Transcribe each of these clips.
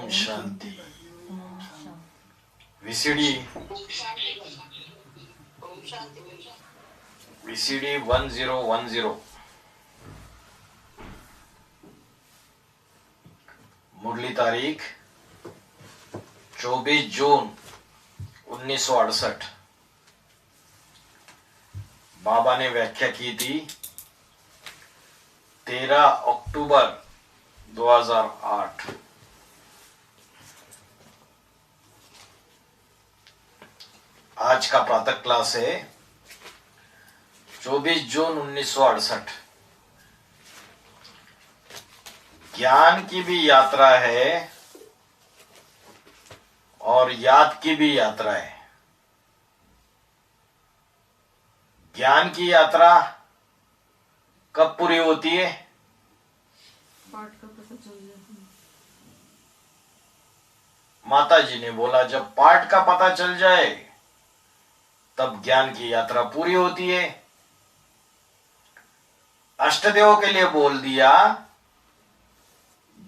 Om Shanti. Om Shanti. VCD 1010 मुरली तारीख 24 जून 1968। बाबा ने व्याख्या की थी 13 अक्टूबर 2008। आज का प्रातः क्लास है 24 जून 1968। ज्ञान की भी यात्रा है और याद की भी यात्रा है। ज्ञान की यात्रा कब पूरी होती है? पाठ का पता चल जाता है। माता जी ने बोला जब पाठ का पता चल जाए तब ज्ञान की यात्रा पूरी होती है। अष्टदेव के लिए बोल दिया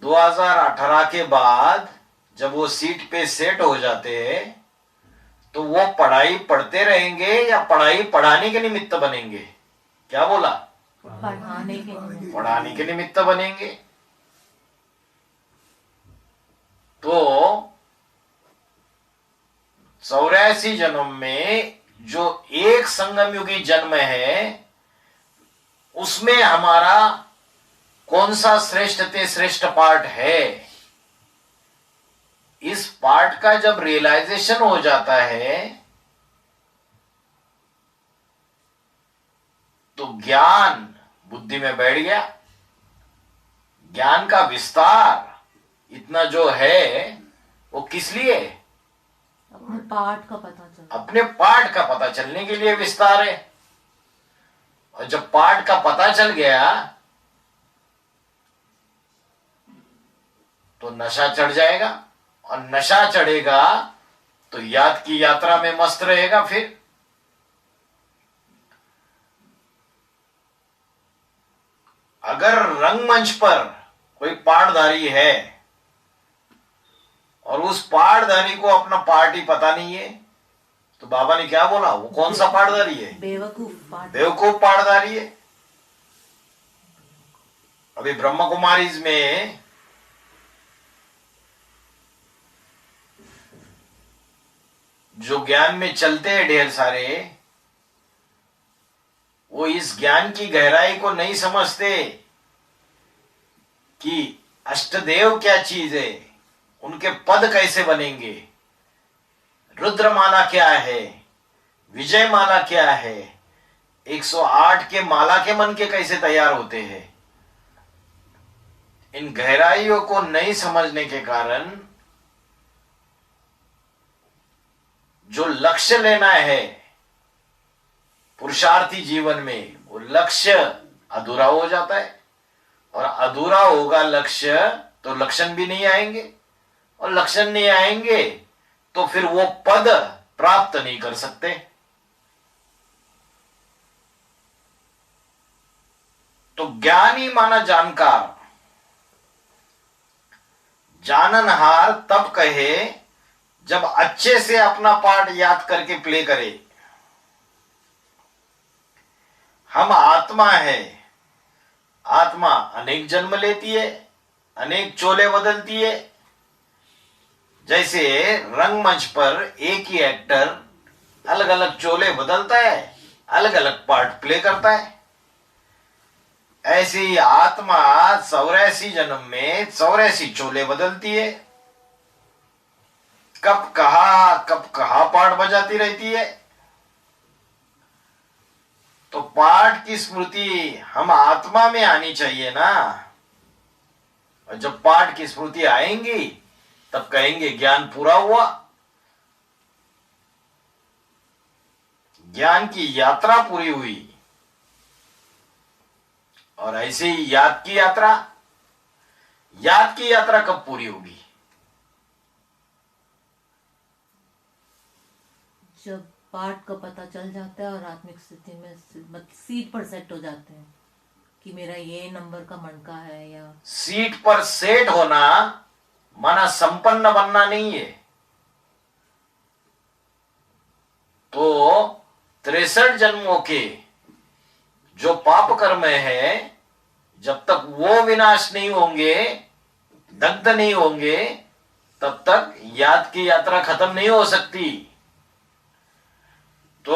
2018 के बाद जब वो सीट पे सेट हो जाते हैं तो वो पढ़ाई पढ़ते रहेंगे या पढ़ाई पढ़ाने के निमित्त बनेंगे? क्या बोला? पढ़ाने के निमित्त बनेंगे। तो 84 जन्म में जो एक संगम युगी जन्म है उसमें हमारा कौन सा श्रेष्ठ ते श्रेष्ठ पार्ट है? इस पार्ट का जब रियलाइजेशन हो जाता है तो ज्ञान बुद्धि में बैठ गया। ज्ञान का विस्तार इतना जो है वो किस लिए? अपने पाठ का पता चल, अपने पाठ का पता चलने के लिए विस्तार है। और जब पाठ का पता चल गया तो नशा चढ़ जाएगा, और नशा चढ़ेगा तो याद की यात्रा में मस्त रहेगा। फिर अगर रंगमंच पर कोई पाठधारी है और उस पाठधारी को अपना पाठ ही पता नहीं है तो बाबा ने क्या बोला? वो कौन सा पाठधारी है? बेवकूफ पाठधारी है। अभी ब्रह्म कुमारीज में जो ज्ञान में चलते हैं ढेर सारे, वो इस ज्ञान की गहराई को नहीं समझते कि अष्टदेव क्या चीज है, उनके पद कैसे बनेंगे, रुद्रमाला क्या है, विजय माला क्या है, 108 के माला के मन के कैसे तैयार होते हैं। इन गहराइयों को नहीं समझने के कारण जो लक्ष्य लेना है पुरुषार्थी जीवन में, वो लक्ष्य अधूरा हो जाता है। और अधूरा होगा लक्ष्य तो लक्षण भी नहीं आएंगे, और लक्षण नहीं आएंगे तो फिर वो पद प्राप्त नहीं कर सकते। तो ज्ञानी माना जानकार, जाननहार तब कहे जब अच्छे से अपना पाठ याद करके प्ले करे। हम आत्मा है, आत्मा अनेक जन्म लेती है, अनेक चोले बदलती है। जैसे रंगमंच पर एक ही एक्टर अलग अलग चोले बदलता है, अलग अलग पार्ट प्ले करता है, ऐसे ही आत्मा 84 जन्म में 84 चोले बदलती है। कब कहा पाठ बजाती रहती है। तो पाठ की स्मृति हम आत्मा में आनी चाहिए ना। और जब पाठ की स्मृति आएंगी तब कहेंगे ज्ञान पूरा हुआ। ज्ञान की यात्रा पूरी हुई। और ऐसे ही याद की यात्रा कब पूरी होगी? जब पाठ का पता चल जाता है और आत्मिक स्थिति में सीट पर सेट हो जाते हैं कि मेरा ये नंबर का मणका है। या सीट पर सेट होना माना संपन्न बनना नहीं है। तो 63 जन्मों के जो पाप कर्म है, जब तक वो विनाश नहीं होंगे, दग्ध नहीं होंगे, तब तक याद की यात्रा खत्म नहीं हो सकती। तो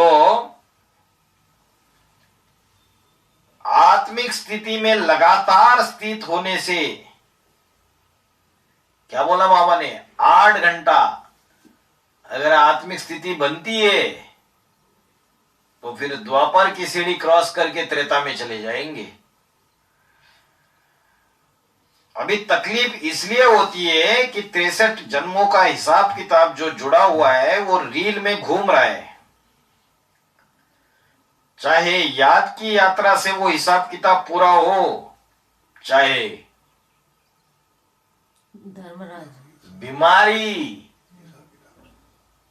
आत्मिक स्थिति में लगातार स्थित होने से, क्या बोला बाबा ने, 8 घंटा अगर आत्मिक स्थिति बनती है तो फिर द्वापर की सीढ़ी क्रॉस करके त्रेता में चले जाएंगे। अभी तकलीफ इसलिए होती है कि 63 जन्मों का हिसाब किताब जो जुड़ा हुआ है वो रील में घूम रहा है। चाहे याद की यात्रा से वो हिसाब किताब पूरा हो, चाहे धर्मराज बीमारी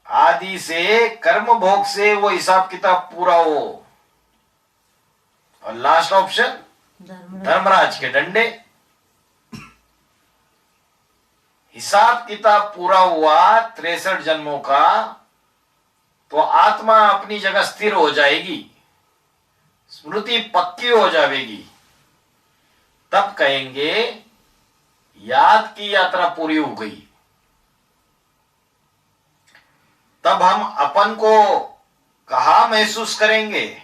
आदि से, कर्म भोग से वो हिसाब किताब पूरा हो, और लास्ट ऑप्शन धर्मराज के डंडे। हिसाब किताब पूरा हुआ 63 जन्मों का, तो आत्मा अपनी जगह स्थिर हो जाएगी, स्मृति पक्की हो जाएगी। तब कहेंगे याद की यात्रा पूरी हो गई। तब हम अपन को कहाँ महसूस करेंगे?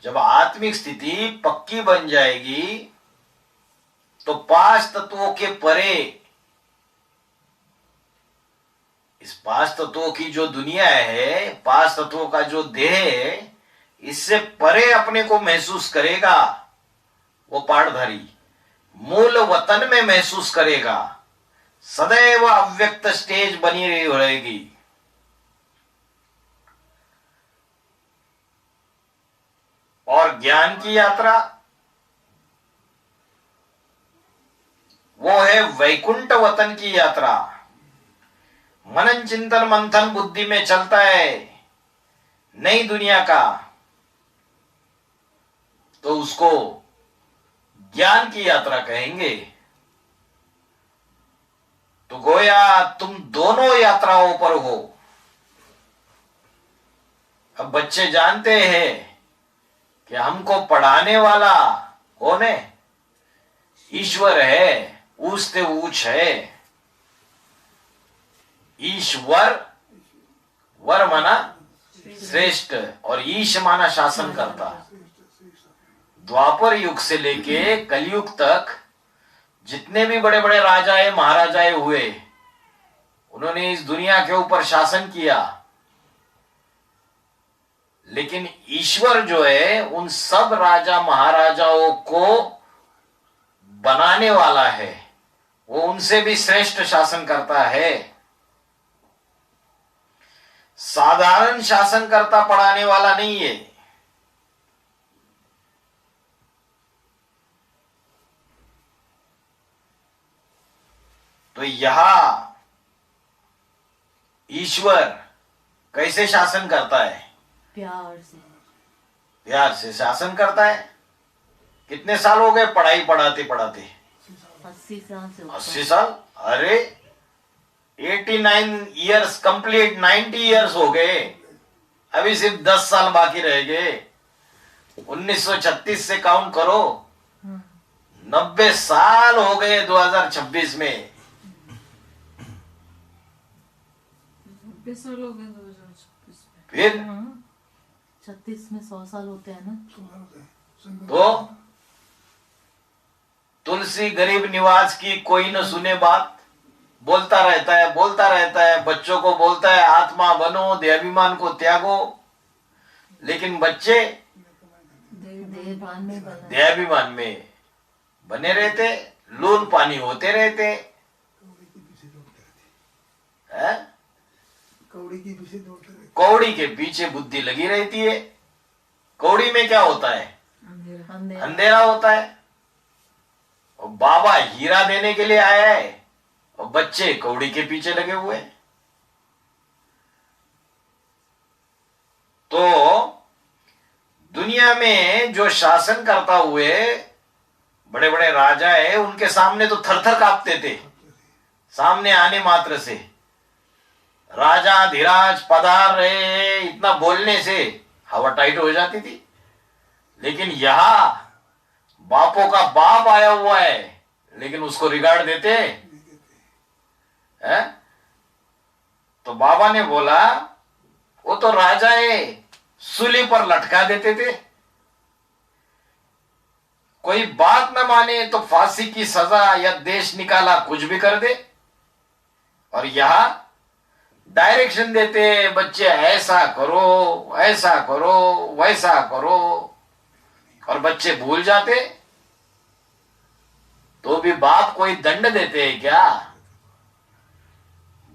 जब आत्मिक स्थिति पक्की बन जाएगी तो 5 तत्वों के परे, इस 5 तत्वों की जो दुनिया है, 5 तत्वों का जो देह है, इससे परे अपने को महसूस करेगा। वो पाठधारी मूल वतन में महसूस करेगा। सदैव अव्यक्त स्टेज बनी रही रहेगी। और ज्ञान की यात्रा वो है वैकुंठ वतन की यात्रा। मनन चिंतन मंथन बुद्धि में चलता है नई दुनिया का, तो उसको ज्ञान की यात्रा कहेंगे। तो गोया तुम दोनों यात्राओं पर हो। अब बच्चे जानते हैं कि हमको पढ़ाने वाला कौन है? ईश्वर है, ऊंचते ऊंच है। ईश्वर, वर माना श्रेष्ठ, और ईश माना शासन करता। द्वापर युग से लेके कलयुग तक जितने भी बड़े बड़े राजाए महाराजाए हुए, उन्होंने इस दुनिया के ऊपर शासन किया। लेकिन ईश्वर जो है उन सब राजा महाराजाओं को बनाने वाला है, वो उनसे भी श्रेष्ठ शासन करता है। साधारण शासन करता पढ़ाने वाला नहीं है। तो यहां ईश्वर कैसे शासन करता है? प्यार से शासन करता है। कितने साल हो गए पढ़ाई पढ़ाते पढ़ाते? 80 साल से ऊपर। 80 साल? अरे 89 ईयर्स कंप्लीट, 90 ईयर्स हो गए। अभी सिर्फ 10 साल बाकी रह गए। 1936 से काउंट करो, 90 साल हो गए 2026 में। 90 साल हो गए 2026 में। फिर 36 में 100 साल होते हैं ना। तो तुलसी गरीब निवास की कोई न सुने बात, बोलता रहता है, बोलता रहता है। बच्चों को बोलता है आत्मा बनो, देहाभिमान को त्यागो। लेकिन बच्चे देहाभिमान में बने रहते, लून पानी होते रहते हैं। कौड़ी के पीछे बुद्धि लगी रहती है। कौड़ी में क्या होता है? अंधेरा होता है। और बाबा हीरा देने के लिए आया है और बच्चे कौड़ी के पीछे लगे हुए हैं। तो दुनिया में जो शासन करता हुए बड़े बड़े राजा है, उनके सामने तो थर थर कांपते थे सामने आने मात्र से। राजा धीराज पधार रहे, इतना बोलने से हवा टाइट हो जाती थी। लेकिन यहां बापों का बाप आया हुआ है, लेकिन उसको रिगार्ड देते हैं। तो बाबा ने बोला वो तो राजा है, सूली पर लटका देते थे, कोई बात न माने तो फांसी की सजा या देश निकाला, कुछ भी कर दे। और यहां डायरेक्शन देते, बच्चे ऐसा करो, ऐसा करो, वैसा करो, और बच्चे भूल जाते। तो भी बाप कोई दंड देते हैं क्या?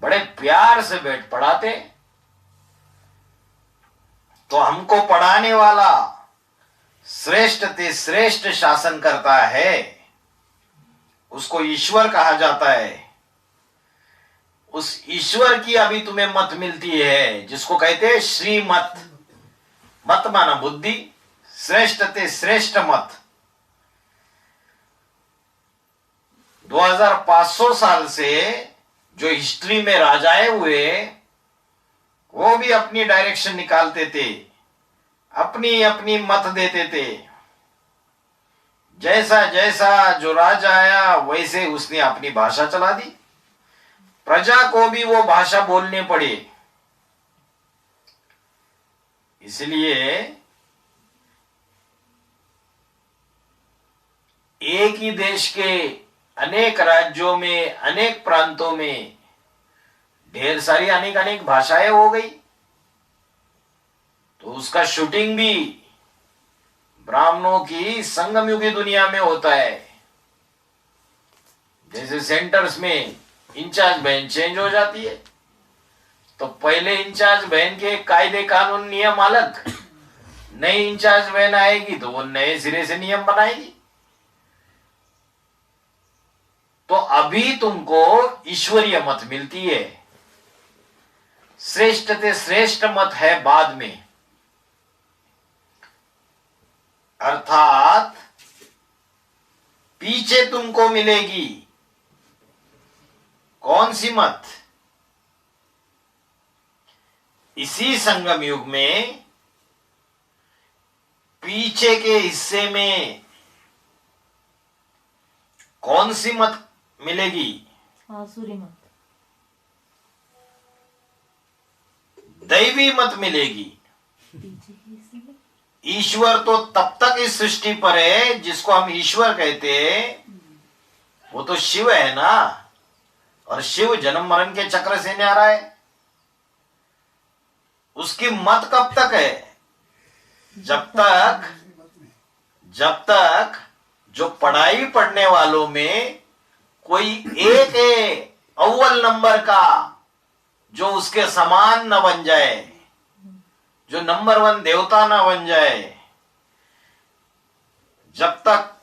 बड़े प्यार से बैठ पढ़ाते। तो हमको पढ़ाने वाला श्रेष्ठ ते श्रेष्ठ शासन करता है, उसको ईश्वर कहा जाता है। उस ईश्वर की अभी तुम्हें मत मिलती है, जिसको कहते हैं श्रीमत। मत माना बुद्धि, श्रेष्ठ ते श्रेष्ठ मत। 2500 साल से जो हिस्ट्री में राजाए हुए, वो भी अपनी डायरेक्शन निकालते थे, अपनी अपनी मत देते थे। जैसा जैसा जो राजा आया वैसे उसने अपनी भाषा चला दी, प्रजा को भी वो भाषा बोलने पड़ी। इसलिए एक ही देश के अनेक राज्यों में, अनेक प्रांतों में ढेर सारी अनेक अनेक भाषाएं हो गई। तो उसका शूटिंग भी ब्राह्मणों की संगमयुगी दुनिया में होता है। जैसे सेंटर्स में इंचार्ज बहन चेंज हो जाती है, तो पहले इंचार्ज बहन के कायदे कानून नियम अलग, नई इंचार्ज बहन आएगी तो वो नए सिरे से नियम बनाएगी। तो अभी तुमको ईश्वरीय मत मिलती है, श्रेष्ठ ते श्रेष्ठ मत है बाद में। अर्थात पीछे तुमको मिलेगी कौन सी मत? इसी संगम युग में पीछे के हिस्से में कौन सी मत मिलेगी? आसुरी मत। दैवी मत मिलेगी। पीछे के हिस्से में ईश्वर तो तब तक इस सृष्टि पर है, जिसको हम ईश्वर कहते हैं, वो तो शिव है ना। और शिव जन्म मरण के चक्र से न्यारा है। उसकी मत कब तक है? जब तक जो पढ़ाई पढ़ने वालों में कोई एक है अव्वल नंबर का, जो उसके समान न बन जाए, जो नंबर 1 देवता न बन जाए, जब तक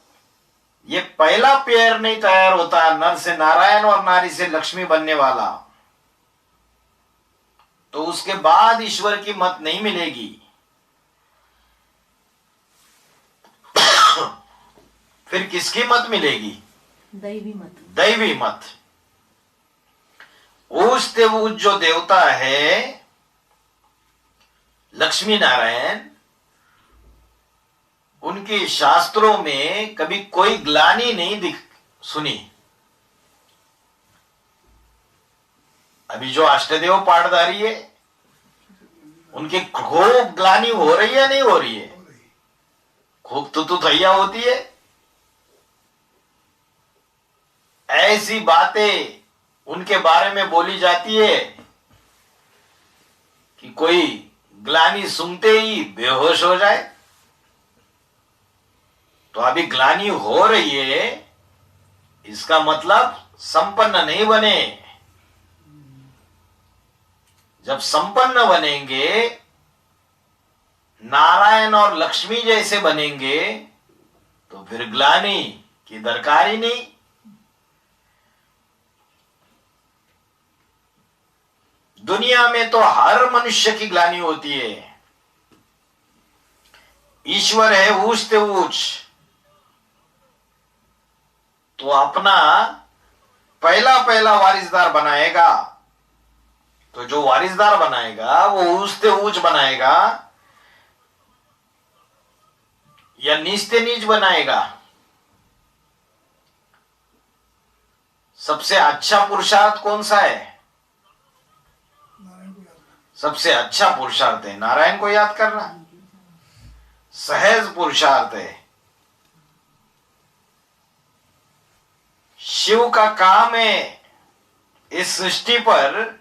ये पहला पेयर नहीं तैयार होता, नर से नारायण और नारी से लक्ष्मी बनने वाला, तो उसके बाद ईश्वर की मत नहीं मिलेगी। फिर किसकी मत मिलेगी? दैवी मत। दैवी मत। उस जो देवता है लक्ष्मी नारायण, उनके शास्त्रों में कभी कोई ग्लानि नहीं सुनी। अभी जो अष्टदेव पाठधारी है, उनकी खूब ग्लानि हो रही है नहीं हो रही है? खूब तुतुथैया होती है। ऐसी बातें उनके बारे में बोली जाती है कि कोई ग्लानि सुनते ही बेहोश हो जाए। तो अभी ग्लानि हो रही है, इसका मतलब संपन्न नहीं बने। जब संपन्न बनेंगे, नारायण और लक्ष्मी जैसे बनेंगे, तो फिर ग्लानि की दरकार ही नहीं। दुनिया में तो हर मनुष्य की ग्लानि होती है। ईश्वर है ऊंच ते ऊंच, तो अपना पहला पहला वारिसदार बनाएगा। तो जो वारिसदार बनाएगा वो ऊंचते ऊंच बनाएगा या नीचते नीच बनाएगा? सबसे अच्छा पुरुषार्थ कौन सा है? सबसे अच्छा पुरुषार्थ है नारायण को याद करना। सहज पुरुषार्थ है। शिव का काम है, इस सृष्टि पर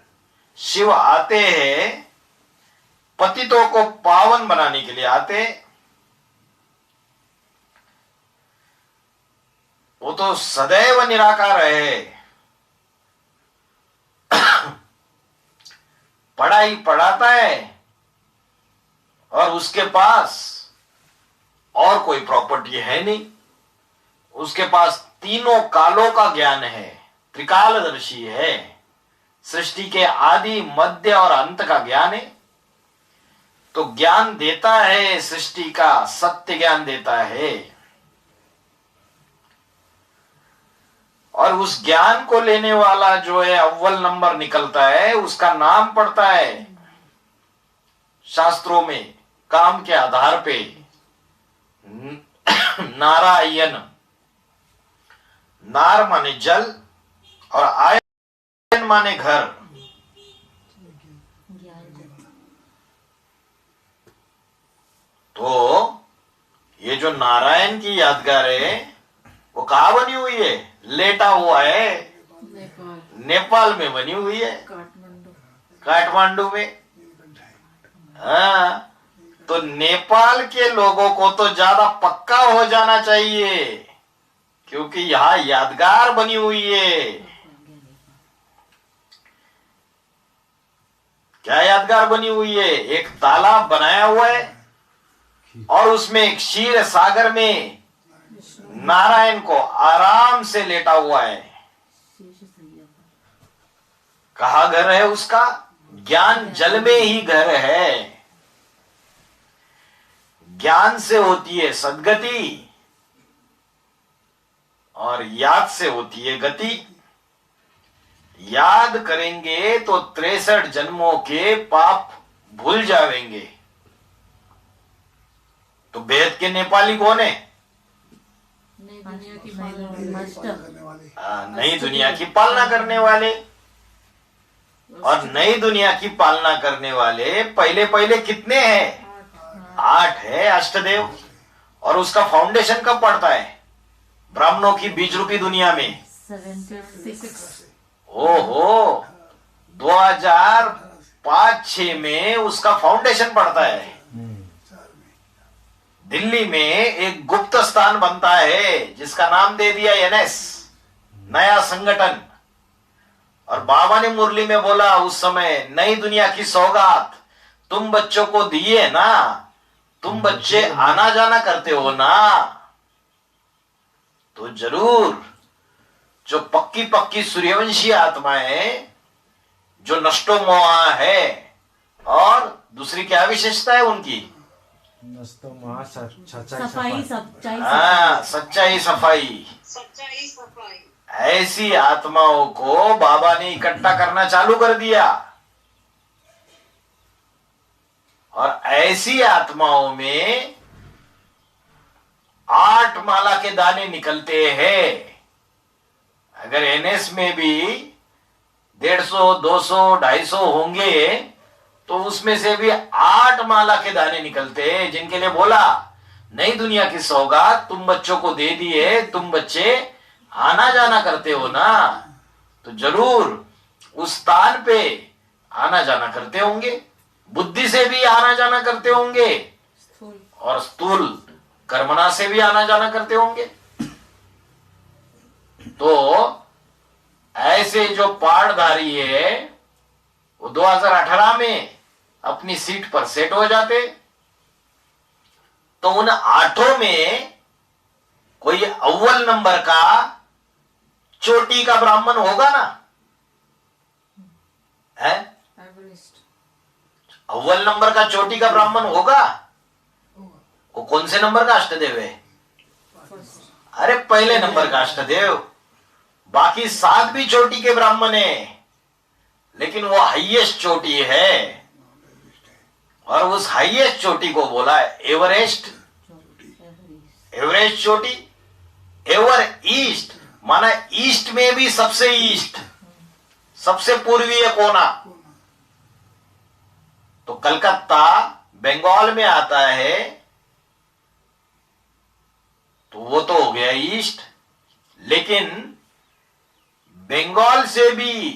शिव आते हैं, पतितों को पावन बनाने के लिए आते हैं। वो तो सदैव निराकार है। पढ़ाई पढ़ाता है और उसके पास और कोई प्रॉपर्टी है नहीं। उसके पास तीनों कालों का ज्ञान है, त्रिकालदर्शी है। सृष्टि के आदि मध्य और अंत का ज्ञान है। तो ज्ञान देता है, सृष्टि का सत्य ज्ञान देता है। और उस ज्ञान को लेने वाला जो है अव्वल नंबर निकलता है, उसका नाम पड़ता है शास्त्रों में काम के आधार पे नारायण। नार माने जल और आयन माने घर। तो ये जो नारायण की यादगार है वो कहाँ बनी हुई है? लेटा हुआ है नेपाल, नेपाल में बनी हुई है, काठमांडू। काठमांडू में। हाँ, तो नेपाल के लोगों को तो ज्यादा पक्का हो जाना चाहिए, क्योंकि यहाँ यादगार बनी हुई है। क्या यादगार बनी हुई है? एक तालाब बनाया हुआ है और उसमें एक क्षीर सागर में नारायण को आराम से लेटा हुआ है। कहाँ घर है उसका? ज्ञान जल में ही घर है। ज्ञान से होती है सद्गति और याद से होती है गति। याद करेंगे तो 63 जन्मों के पाप भूल जाएंगे। तो वेद के नेपाली कौन है? नई दुनिया की पालना। नई दुनिया की पालना करने वाले। और नई दुनिया की पालना करने वाले पहले पहले कितने हैं? 8 है अष्टदेव। और उसका फाउंडेशन कब पड़ता है? ब्राह्मणों की बीज रूपी दुनिया में। 76 ओहो, 2005-06 में उसका फाउंडेशन पड़ता है। दिल्ली में एक गुप्त स्थान बनता है जिसका नाम दे दिया एनएस, नया संगठन। और बाबा ने मुरली में बोला उस समय, नई दुनिया की सौगात तुम बच्चों को दिए ना, तुम बच्चे आना जाना करते हो ना, तो जरूर जो पक्की पक्की सूर्यवंशी आत्माएं जो नष्टो मोहा है। और दूसरी क्या विशेषता है उनकी? सफाई सच्चाई हाँ, सच्चाई सफाई। सच्चाई सफाई। ऐसी आत्माओं को बाबा ने इकट्ठा करना चालू कर दिया। और ऐसी आत्माओं में 8 माला के दाने निकलते हैं। अगर एनएस में भी 150, 200, 250 होंगे तो उसमें से भी 8 माला के दाने निकलते हैं, जिनके लिए बोला नई दुनिया की सौगात तुम बच्चों को दे दिए, तुम बच्चे आना जाना करते हो ना, तो जरूर उस स्थान पे आना जाना करते होंगे। बुद्धि से भी आना जाना करते होंगे स्थूल। और स्थूल कर्मणा से भी आना जाना करते होंगे। तो ऐसे जो पाठधारी है वो 2018 में अपनी सीट पर सेट हो जाते। तो उन 8 में कोई अव्वल नंबर का चोटी का ब्राह्मण होगा ना? है? एवरेस्ट। अव्वल नंबर का चोटी का ब्राह्मण होगा? वो कौन से नंबर का अष्टदेव है? फर्स्ट। अरे पहले नंबर का अष्टदेव। बाकी 7 भी चोटी के ब्राह्मण है, लेकिन वो हाईएस्ट चोटी है, और उस हाईएस्ट चोटी को बोला एवरेस्ट। एवरेस्ट चोटी, एवर ईस्ट माना ईस्ट में भी सबसे ईस्ट, सबसे पूर्वीय कोना। तो कलकत्ता बंगाल में आता है, तो वो तो हो गया ईस्ट। लेकिन बंगाल से भी,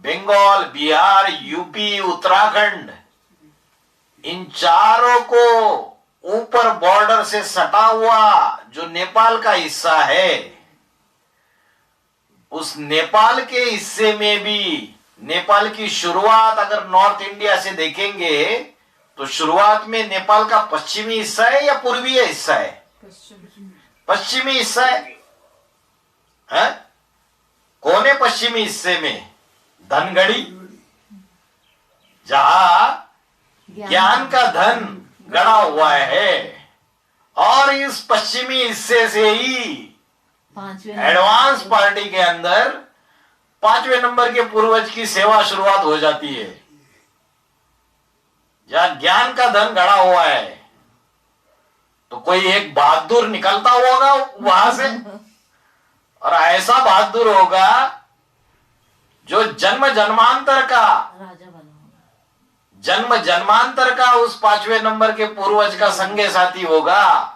बंगाल, बिहार, यूपी, उत्तराखंड, इन चारों को ऊपर बॉर्डर से सटा हुआ जो नेपाल का हिस्सा है, उस नेपाल के हिस्से में भी, नेपाल की शुरुआत अगर नॉर्थ इंडिया से देखेंगे तो शुरुआत में नेपाल का पश्चिमी हिस्सा है या पूर्वीय हिस्सा है? पश्चिम। पश्चिमी हिस्सा है? कौन है पश्चिमी हिस्से में? धनगढ़ी, जहां ज्ञान का धन गड़ा हुआ है, और इस पश्चिमी हिस्से से ही एडवांस पार्टी के अंदर 5वें नंबर के पूर्वज की सेवा शुरुआत हो जाती है, जहां ज्ञान का धन गड़ा हुआ है। तो कोई एक बहादुर निकलता होगा वहां से, और ऐसा बहादुर होगा जो जन्म जन्मांतर का, राजा बना होगा, जन्म जन्मांतर का उस 5वें नंबर के पूर्वज का संगे साथी होगा।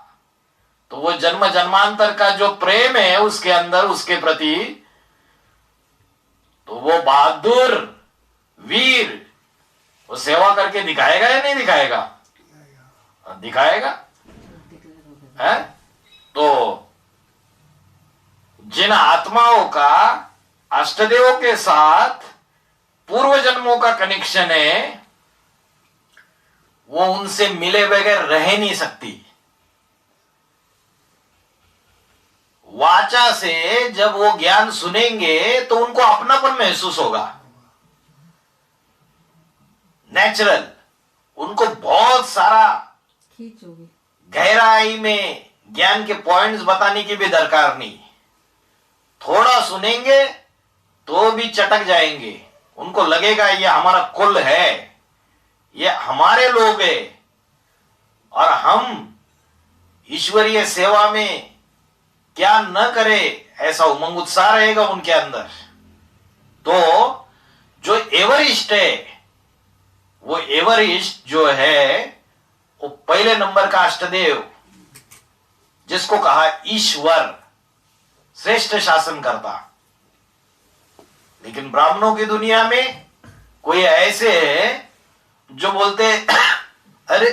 तो वो जन्म जन्मांतर का जो प्रेम है उसके अंदर, उसके प्रति, तो वो बहादुर वीर वो सेवा करके दिखाएगा या नहीं दिखाएगा? दिखाएगा है? तो जिन आत्माओं का अष्टदेवों के साथ पूर्व जन्मों का कनेक्शन है, वो उनसे मिले बगैर रह नहीं सकती। वाचा से जब वो ज्ञान सुनेंगे तो उनको अपनापन महसूस होगा, नेचुरल। उनको बहुत सारा खींच होगी। गहराई में ज्ञान के पॉइंट्स बताने की भी दरकार नहीं, थोड़ा सुनेंगे तो भी चटक जाएंगे। उनको लगेगा ये हमारा कुल है, ये हमारे लोग हैं, और हम ईश्वरीय सेवा में क्या न करे, ऐसा उमंग उत्साह रहेगा उनके अंदर। तो जो एवरिस्ट है, वो एवरिस्ट जो है वो पहले नंबर का अष्टदेव, जिसको कहा ईश्वर, श्रेष्ठ शासन करता। लेकिन ब्राह्मणों की दुनिया में कोई ऐसे है जो बोलते अरे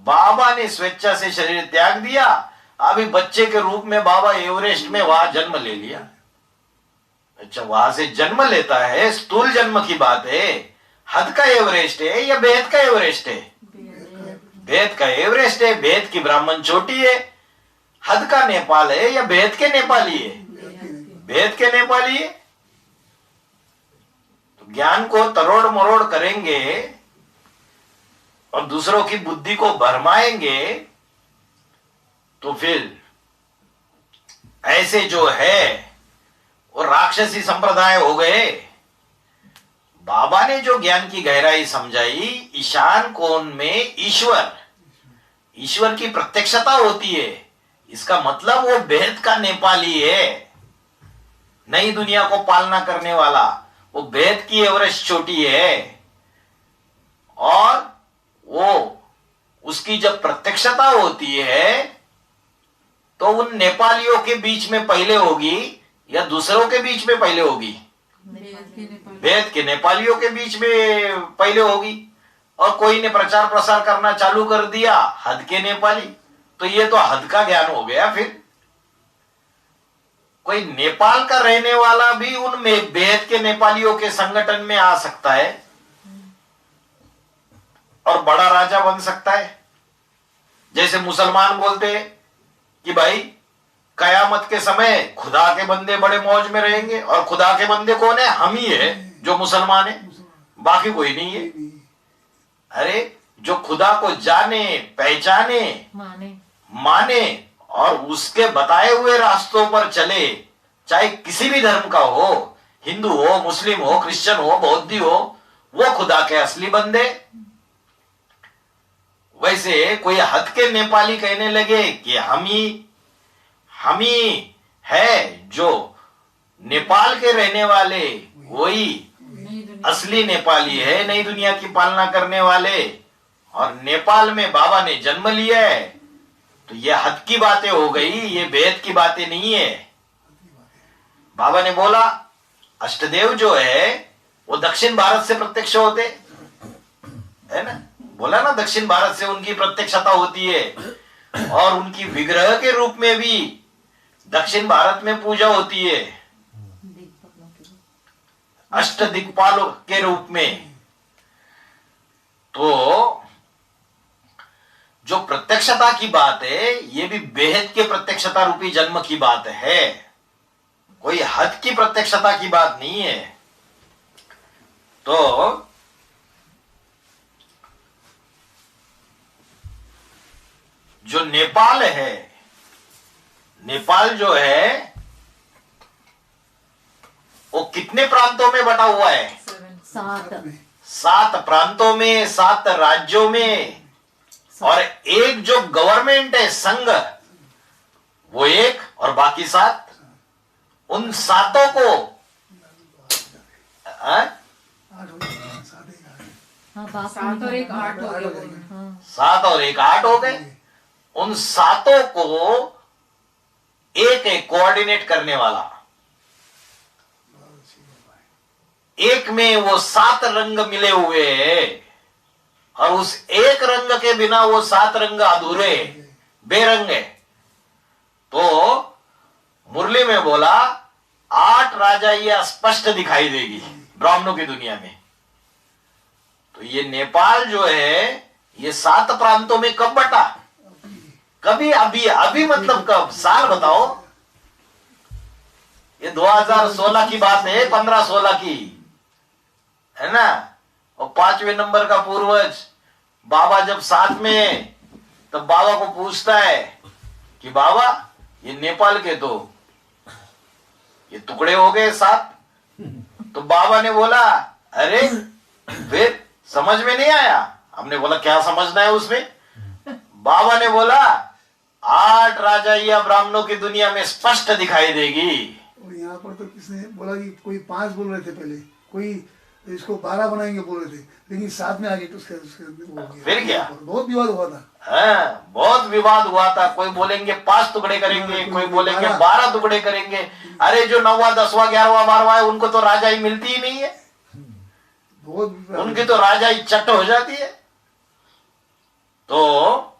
बाबा ने स्वेच्छा से शरीर त्याग दिया, अभी बच्चे के रूप में बाबा एवरेस्ट में वहां जन्म ले लिया। अच्छा, वहां से जन्म लेता है, स्थूल जन्म की बात है। हद का एवरेस्ट है या भेद का एवरेस्ट है? भेद का एवरेस्ट है। भेद की ब्राह्मण चोटी है। हद का नेपाल है या भेद के नेपाली है? भेद के नेपाली है। तो ज्ञान को तरोड़ मरोड़ करेंगे और दूसरों की बुद्धि को भरमाएंगे, तो फिर ऐसे जो है वो राक्षसी संप्रदाय हो गए। बाबा ने जो ज्ञान की गहराई समझाई, ईशान कोण में ईश्वर, ईश्वर की प्रत्यक्षता होती है, इसका मतलब वो भेद का नेपाली है, नई दुनिया को पालना करने वाला। वो भेद की एवरेस्ट चोटी है, और वो उसकी जब प्रत्यक्षता होती है तो उन नेपालियों के बीच में पहले होगी या दूसरों के बीच में पहले होगी? भेद के नेपालियों के बीच में पहले होगी। और कोई ने प्रचार प्रसार करना चालू कर दिया, हद के नेपाली, तो ये तो हद का ज्ञान हो गया। फिर कोई नेपाल का रहने वाला भी उन भेद के नेपालियों के संगठन में आ सकता है और बड़ा राजा बन सकता है। जैसे मुसलमान बोलते हैं कि भाई कयामत के समय खुदा के बंदे बड़े मौज में रहेंगे, और खुदा के बंदे कौन है? हम ही है जो मुसलमान है, बाकी कोई नहीं है। अरे जो खुदा को जाने, पहचाने, माने और उसके बताए हुए रास्तों पर चले, चाहे किसी भी धर्म का हो, हिंदू हो, मुस्लिम हो, क्रिश्चियन हो, बौद्धी हो, वो खुदा के असली बंदे। वैसे कोई हद के नेपाली कहने लगे कि हम ही है जो नेपाल के रहने वाले, वही नई दुनिया असली नेपाली है, नई दुनिया की पालना करने वाले, और नेपाल में बाबा ने जन्म लिया है, तो ये हद की बातें हो गई, ये वेद की बातें नहीं है। बाबा ने बोला अष्टदेव जो है वो दक्षिण भारत से प्रत्यक्ष होते है ना, बोला ना, दक्षिण भारत से उनकी प्रत्यक्षता होती है, और उनकी विग्रह के रूप में भी दक्षिण भारत में पूजा होती है, दिग्पालों के लिए। अष्ट दिक्पालों के रूप में। तो जो प्रत्यक्षता की बात है, ये भी बेहद के प्रत्यक्षता रूपी जन्म की बात है, कोई हद की प्रत्यक्षता की बात नहीं है। तो जो नेपाल है, नेपाल जो है वो कितने प्रांतों में बटा हुआ है? 7 7 प्रांतों में, 7 राज्यों में, और एक जो गवर्नमेंट है, संघ, वो एक, और बाकी 7। उन 7 को हाँ, बाप 7 और 1 8 हो गया बोल रहे हैं। हाँ, 7 और 1 8 हो गए। उन 7 को एक कोऑर्डिनेट करने वाला, एक में वो 7 रंग मिले हुए हैं, और उस एक रंग के बिना वो 7 रंग अधूरे, बेरंग है। तो मुरली में बोला 8 राजा ये स्पष्ट दिखाई देगी ब्राह्मणों की दुनिया में। तो ये नेपाल जो है ये 7 प्रांतों में कब बटा? कभी, अभी अभी मतलब कब? साल बताओ। ये 2016 की बात है, 15-16 की है ना। और 5वें नंबर का पूर्वज बाबा जब साथ में है, तब बाबा को पूछता है कि बाबा ये नेपाल के तो ये टुकड़े हो गए 7। तो बाबा ने बोला अरे फिर समझ में नहीं आया। हमने बोला क्या समझना है उसमें? बाबा ने बोला 8 राजा या ब्राह्मणों की दुनिया में स्पष्ट दिखाई देगी। और यहाँ पर तो किसने बोला कि कोई 5 बोल रहे थे पहले, कोई इसको 12 बनाएंगे बोल रहे थे, लेकिन 7 में आ गए तो उसके वो हो गया। फिर क्या? बहुत विवाद हुआ था। हाँ, बहुत विवाद हुआ था। कोई बोलेंगे 5 टुकड़े करेंगे, कोई बोलेंगे 12 टुकड़े करेंगे। अरे जो 9वां 10वां 11वां 12वां है उनको तो राजा ही मिलती ही नहीं है, बहुत उनकी तो राजा ही चट हो जाती है। तो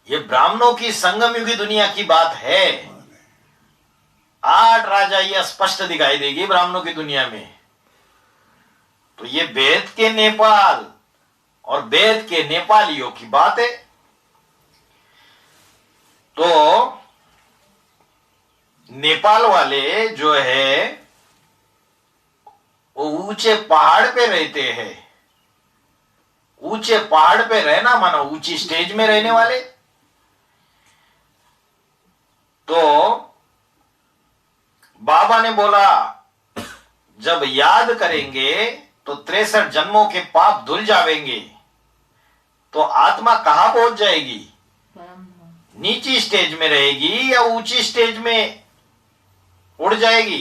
ये ब्राह्मणों की संगम युगी दुनिया की बात है। 8 राजा ये स्पष्ट दिखाई देगी ब्राह्मणों की दुनिया में। तो ये वेद के नेपाल और वेद के नेपालियों की बात है। तो नेपाल वाले जो है वो ऊंचे पहाड़ पे रहते हैं। ऊंचे पहाड़ पे रहना मानो ऊंची स्टेज में रहने वाले। तो बाबा ने बोला जब याद करेंगे तो 63 जन्मों के पाप धुल जावेंगे। तो आत्मा कहां पहुंच जाएगी? परम धाम। नीची स्टेज में रहेगी या ऊंची स्टेज में उड़ जाएगी?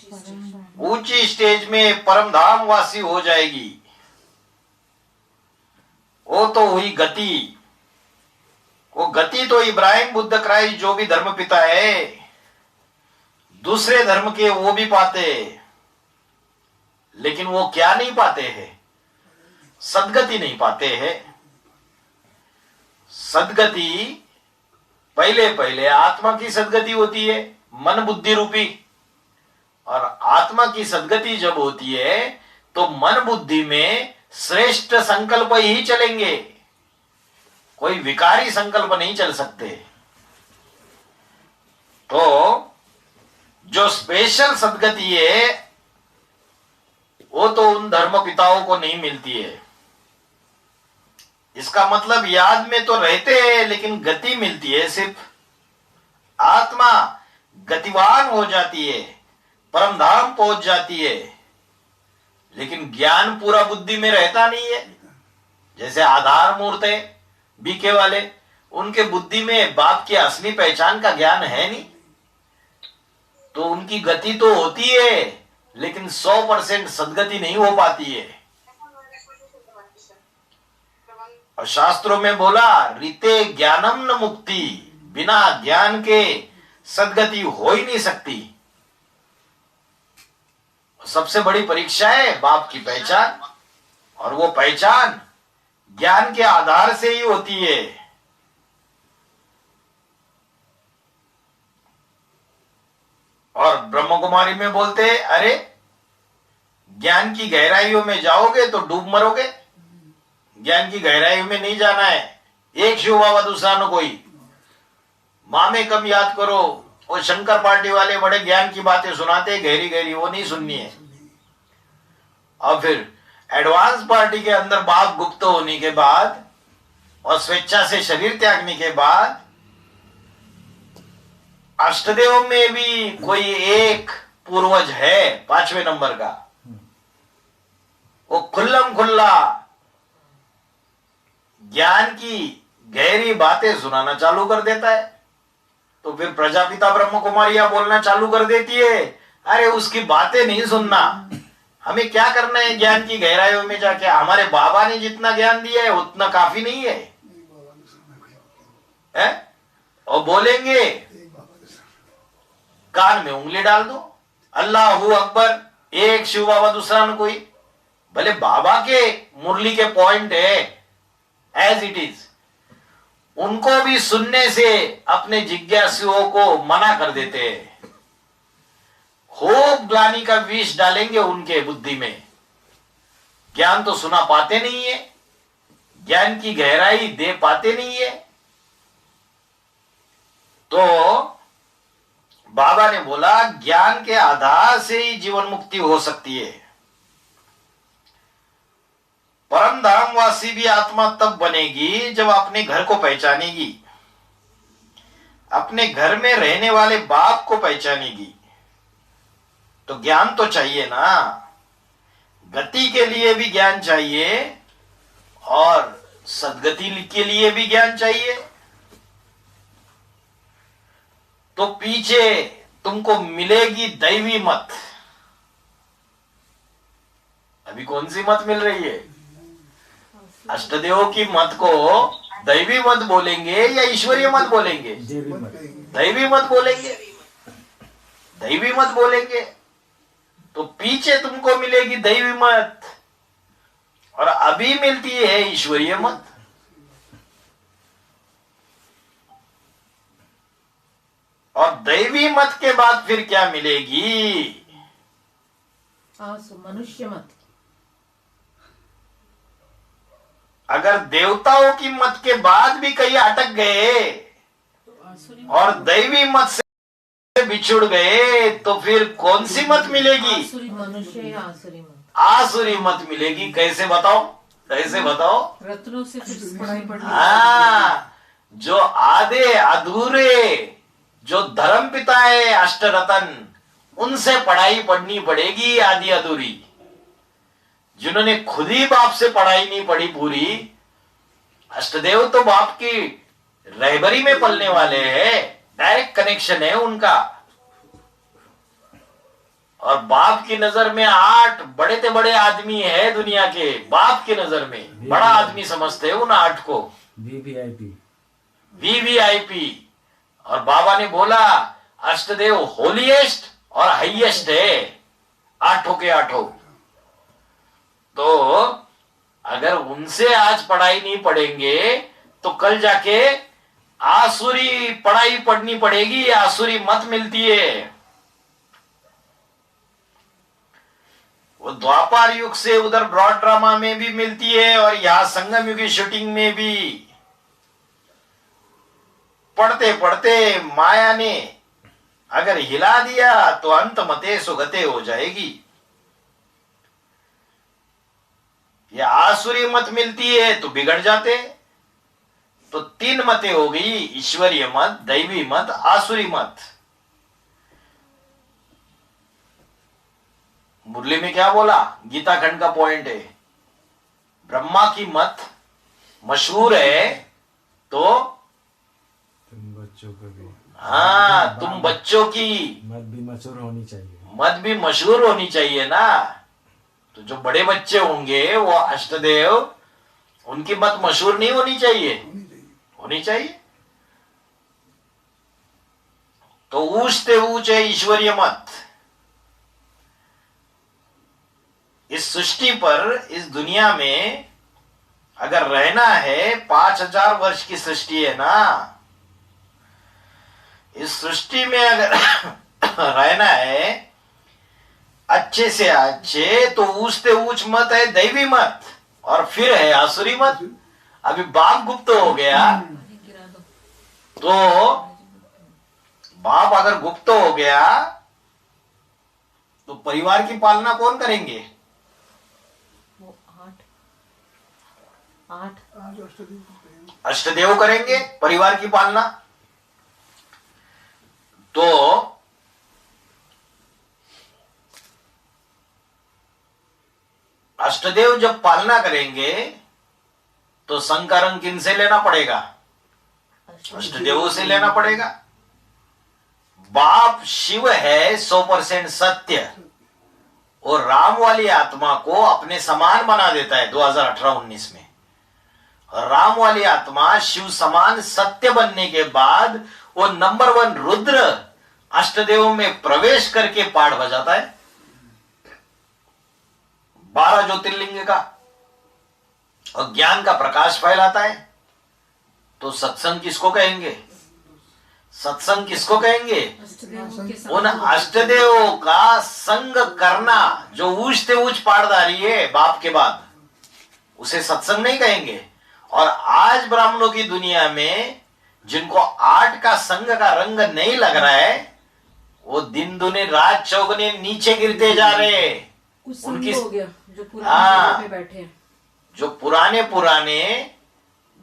परम धाम। ऊंची स्टेज में परम धाम वासी हो जाएगी। वो तो हुई गति। वो गति तो इब्राहिम बुद्ध क्राइस्ट जो भी धर्म पिता है, दूसरे धर्म के वो भी पाते, लेकिन वो क्या नहीं पाते हैं? सदगति नहीं पाते हैं। सदगति पहले आत्मा की सदगति होती है, मन बुद्धि रूपी। और आत्मा की सदगति जब होती है तो मन बुद्धि में श्रेष्ठ संकल्प ही चलेंगे, कोई विकारी संकल्प नहीं चल सकते। तो जो स्पेशल सदगति है वो तो उन धर्म पिताओं को नहीं मिलती है। इसका मतलब याद में तो रहते हैं लेकिन गति मिलती है सिर्फ। आत्मा गतिवान हो जाती है, परम धाम पहुंच जाती है, लेकिन ज्ञान पूरा बुद्धि में रहता नहीं है। जैसे आधार मूर्त है बीके वाले, उनके बुद्धि में बाप की असली पहचान का ज्ञान है नहीं, तो उनकी गति तो होती है लेकिन 100% सदगति नहीं हो पाती है। और शास्त्रों में बोला रीते ज्ञानम न मुक्ति, बिना ज्ञान के सदगति हो ही नहीं सकती। सबसे बड़ी परीक्षा है बाप की पहचान, और वो पहचान ज्ञान के आधार से ही होती है। और ब्रह्म कुमारी में बोलते हैं, अरे ज्ञान की गहराइयों में जाओगे तो डूब मरोगे, ज्ञान की गहराइयों में नहीं जाना है। एक शिव बाबा दूसरा न कोई, माँ में कम याद करो। वो शंकर पार्टी वाले बड़े ज्ञान की बातें सुनाते हैं गहरी गहरी, वो नहीं सुननी है। और फिर एडवांस पार्टी के अंदर बाप गुप्त होने के बाद और स्वेच्छा से शरीर त्यागने के बाद अष्टदेव में भी कोई एक पूर्वज है 5वें नंबर का, वो खुल्लम खुल्ला ज्ञान की गहरी बातें सुनाना चालू कर देता है। तो फिर प्रजापिता ब्रह्म कुमारियां बोलना चालू कर देती है, अरे उसकी बातें नहीं सुनना, हमें क्या करना है ज्ञान की गहराइयों में जाके, हमारे बाबा ने जितना ज्ञान दिया है उतना काफी नहीं है, और बोलेंगे कान में उंगली डाल दो, अल्लाहू अकबर, एक शिव बाबा दूसरा न कोई। भले बाबा के मुरली के पॉइंट है एज इट इज, उनको भी सुनने से अपने जिज्ञासुओं को मना कर देते हैं। खूब ग्लानि का विष डालेंगे उनके बुद्धि में, ज्ञान तो सुना पाते नहीं है, ज्ञान की गहराई दे पाते नहीं है। तो बाबा ने बोला ज्ञान के आधार से ही जीवन मुक्ति हो सकती है। परम धामवासी भी आत्मा तब बनेगी जब अपने घर को पहचानेगी, अपने घर में रहने वाले बाप को पहचानेगी। तो ज्ञान तो चाहिए ना, गति के लिए भी ज्ञान चाहिए और सदगति के लिए भी ज्ञान चाहिए। तो पीछे तुमको मिलेगी दैवी मत। अभी कौन सी मत मिल रही है? अष्टदेव की मत को दैवी मत बोलेंगे या ईश्वरीय मत बोलेंगे? दैवी मत बोलेंगे, दैवी मत बोलेंगे। तो पीछे तुमको मिलेगी दैवी मत और अभी मिलती है ईश्वरीय मत। और दैवी मत के बाद फिर क्या मिलेगी? मनुष्य मत। अगर देवताओं की मत के बाद भी कहीं अटक गए और दैवी मत से बिछुड़ गए तो फिर कौन सी मत मिलेगी? मनुष्य या आसुरी मत। आसुरी मत मिलेगी। कैसे बताओ, कैसे बताओ? रत्नों से फिर पढ़ाई पढ़नी। हाँ, जो आधे अधूरे जो धर्म पिता है अष्ट रतन, उनसे पढ़ाई पढ़नी पड़ेगी आधी अधूरी। जिन्होंने खुद ही बाप से पढ़ाई नहीं पढ़ी पूरी, अष्टदेव तो बाप की रहबरी में पलने वाले हैं, डायरेक्ट कनेक्शन है उनका। और बाप की नजर में 8 बड़े से बड़े आदमी है दुनिया के, बाप की नजर में बड़ा आदमी समझते हैं उन 8 को, वीवीआईपी। और बाबा ने बोला अष्टदेव होलीएस्ट और हाईएस्ट है, 8 के 8। तो अगर उनसे आज पढ़ाई नहीं पढ़ेंगे तो कल जाके आसुरी पढ़ाई पढ़नी पड़ेगी, आसुरी मत मिलती है। वो द्वापर युग से उधर ब्रॉड ड्रामा में भी मिलती है और यहां संगम युग की शूटिंग में भी। पढ़ते पढ़ते माया ने अगर हिला दिया तो अंत मते सुगते हो जाएगी। ये आसुरी मत मिलती है तो बिगड़ जाते। तो 3 मतें हो गई, ईश्वरीय मत, दैवी मत, आसुरी मत। मुरली में क्या बोला, गीता खंड का पॉइंट है, ब्रह्मा की मत मशहूर है तो तुम बच्चों को भी हाँ, तुम बच्चों की मत भी मशहूर होनी चाहिए। मत भी मशहूर होनी चाहिए ना। तो जो बड़े बच्चे होंगे वो अष्टदेव, उनकी मत मशहूर नहीं होनी चाहिए, होनी चाहिए। होनी चाहिए। तो ऊंचते ऊंचे ईश्वरीय मत इस सृष्टि पर, इस दुनिया में अगर रहना है, 5000 वर्ष की सृष्टि है ना, इस सृष्टि में अगर रहना है अच्छे से अच्छे, तो ऊंचते ऊंच मत है दैवी मत, और फिर है आसुरी मत। अभी बाप गुप्त हो गया, गिरा दो। तो बाप अगर गुप्त हो गया तो परिवार की पालना कौन करेंगे? वो आठ आठ आज अष्टदेव करेंगे। अष्टदेव करेंगे परिवार की पालना। तो अष्टदेव जब पालना करेंगे तो संघ का रंग किन से लेना पड़ेगा? अष्टदेवों से लेना पड़ेगा। बाप शिव है 100% सत्य, और राम वाली आत्मा को अपने समान बना देता है 2018-19 में। और राम वाली आत्मा शिव समान सत्य बनने के बाद वो नंबर 1 रुद्र अष्टदेव में प्रवेश करके पाठ बजाता है 12 ज्योतिर्लिंग का, और ज्ञान का प्रकाश फैलाता है। तो सत्संग किसको कहेंगे? सत्संग किसको कहेंगे? अष्टदेवों के साथ उन अष्टदेवों का संग करना, जो ऊंचते ऊंच पाठधारी है बाप के बाद, उसे सत्संग नहीं कहेंगे। और आज ब्राह्मणों की दुनिया में जिनको 8 का संग का रंग नहीं लग रहा है, वो दिन दुने रात चौगुने नीचे गिरते जा रहे हैं। कुछ संग उनकी- हो गया जो हाँ। पुराने जगह पे बैठे हैं। जो पुराने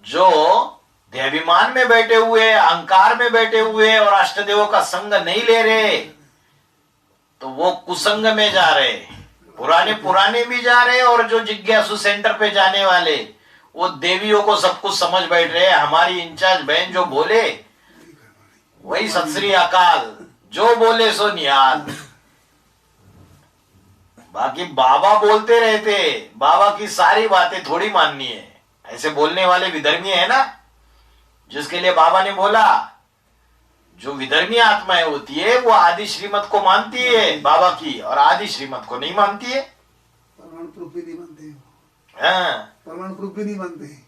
जो देहाभिमान में बैठे हुए, अहंकार में बैठे हुए और अष्टदेवों का संग नहीं ले रहे, तो वो कुसंग में जा रहे। पुराने भी जा रहे, और जो जिज्ञासु सेंटर पे जाने वाले, वो देवियों को सब कुछ समझ बैठ रहे। हमारी इंचार्ज बहन जो बोले वही सत श्री अकाल, जो बोले सो निहाल। बाकी बाबा बोलते रहते, बाबा की सारी बातें थोड़ी माननी है। ऐसे बोलने वाले विधर्मी है ना, जिसके लिए बाबा ने बोला जो विधर्मी आत्माएं होती है वो आदि श्रीमत को मानती है बाबा की, और आदि श्रीमत को नहीं मानती है। परमाणु प्रूफ भी नहीं मानते हैं, हाँ, परमाणु प्रूफ भी नहीं मानते हैं,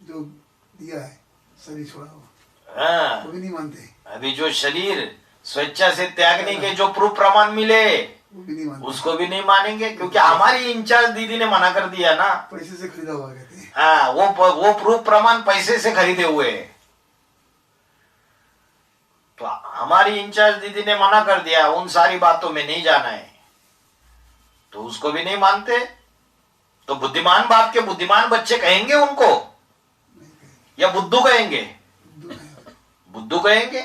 जो दिया है शरीर छोड़ा हुआ हाँ। वो भी नहीं मानते, अभी जो शरीर स्वेच्छा से त्यागने के जो प्रूफ प्रमाण मिले, वो भी नहीं मानते, उसको भी नहीं मानेंगे, क्योंकि हमारी इंचार्ज दीदी ने मना कर दिया ना। पैसे से खरीदा हुआ कहते हैं। हाँ, वो प्रूफ प्रमाण पैसे से खरीदे हुए हैं। तो हमारी इंचार्ज दीदी ने मना कर दिया, उन सारी बातों में नहीं जाना है, तो उसको भी नहीं मानते। तो बुद्धिमान बाप के बुद्धिमान बच्चे कहेंगे उनको, या बुद्धू कहेंगे? बुद्धू कहेंगे।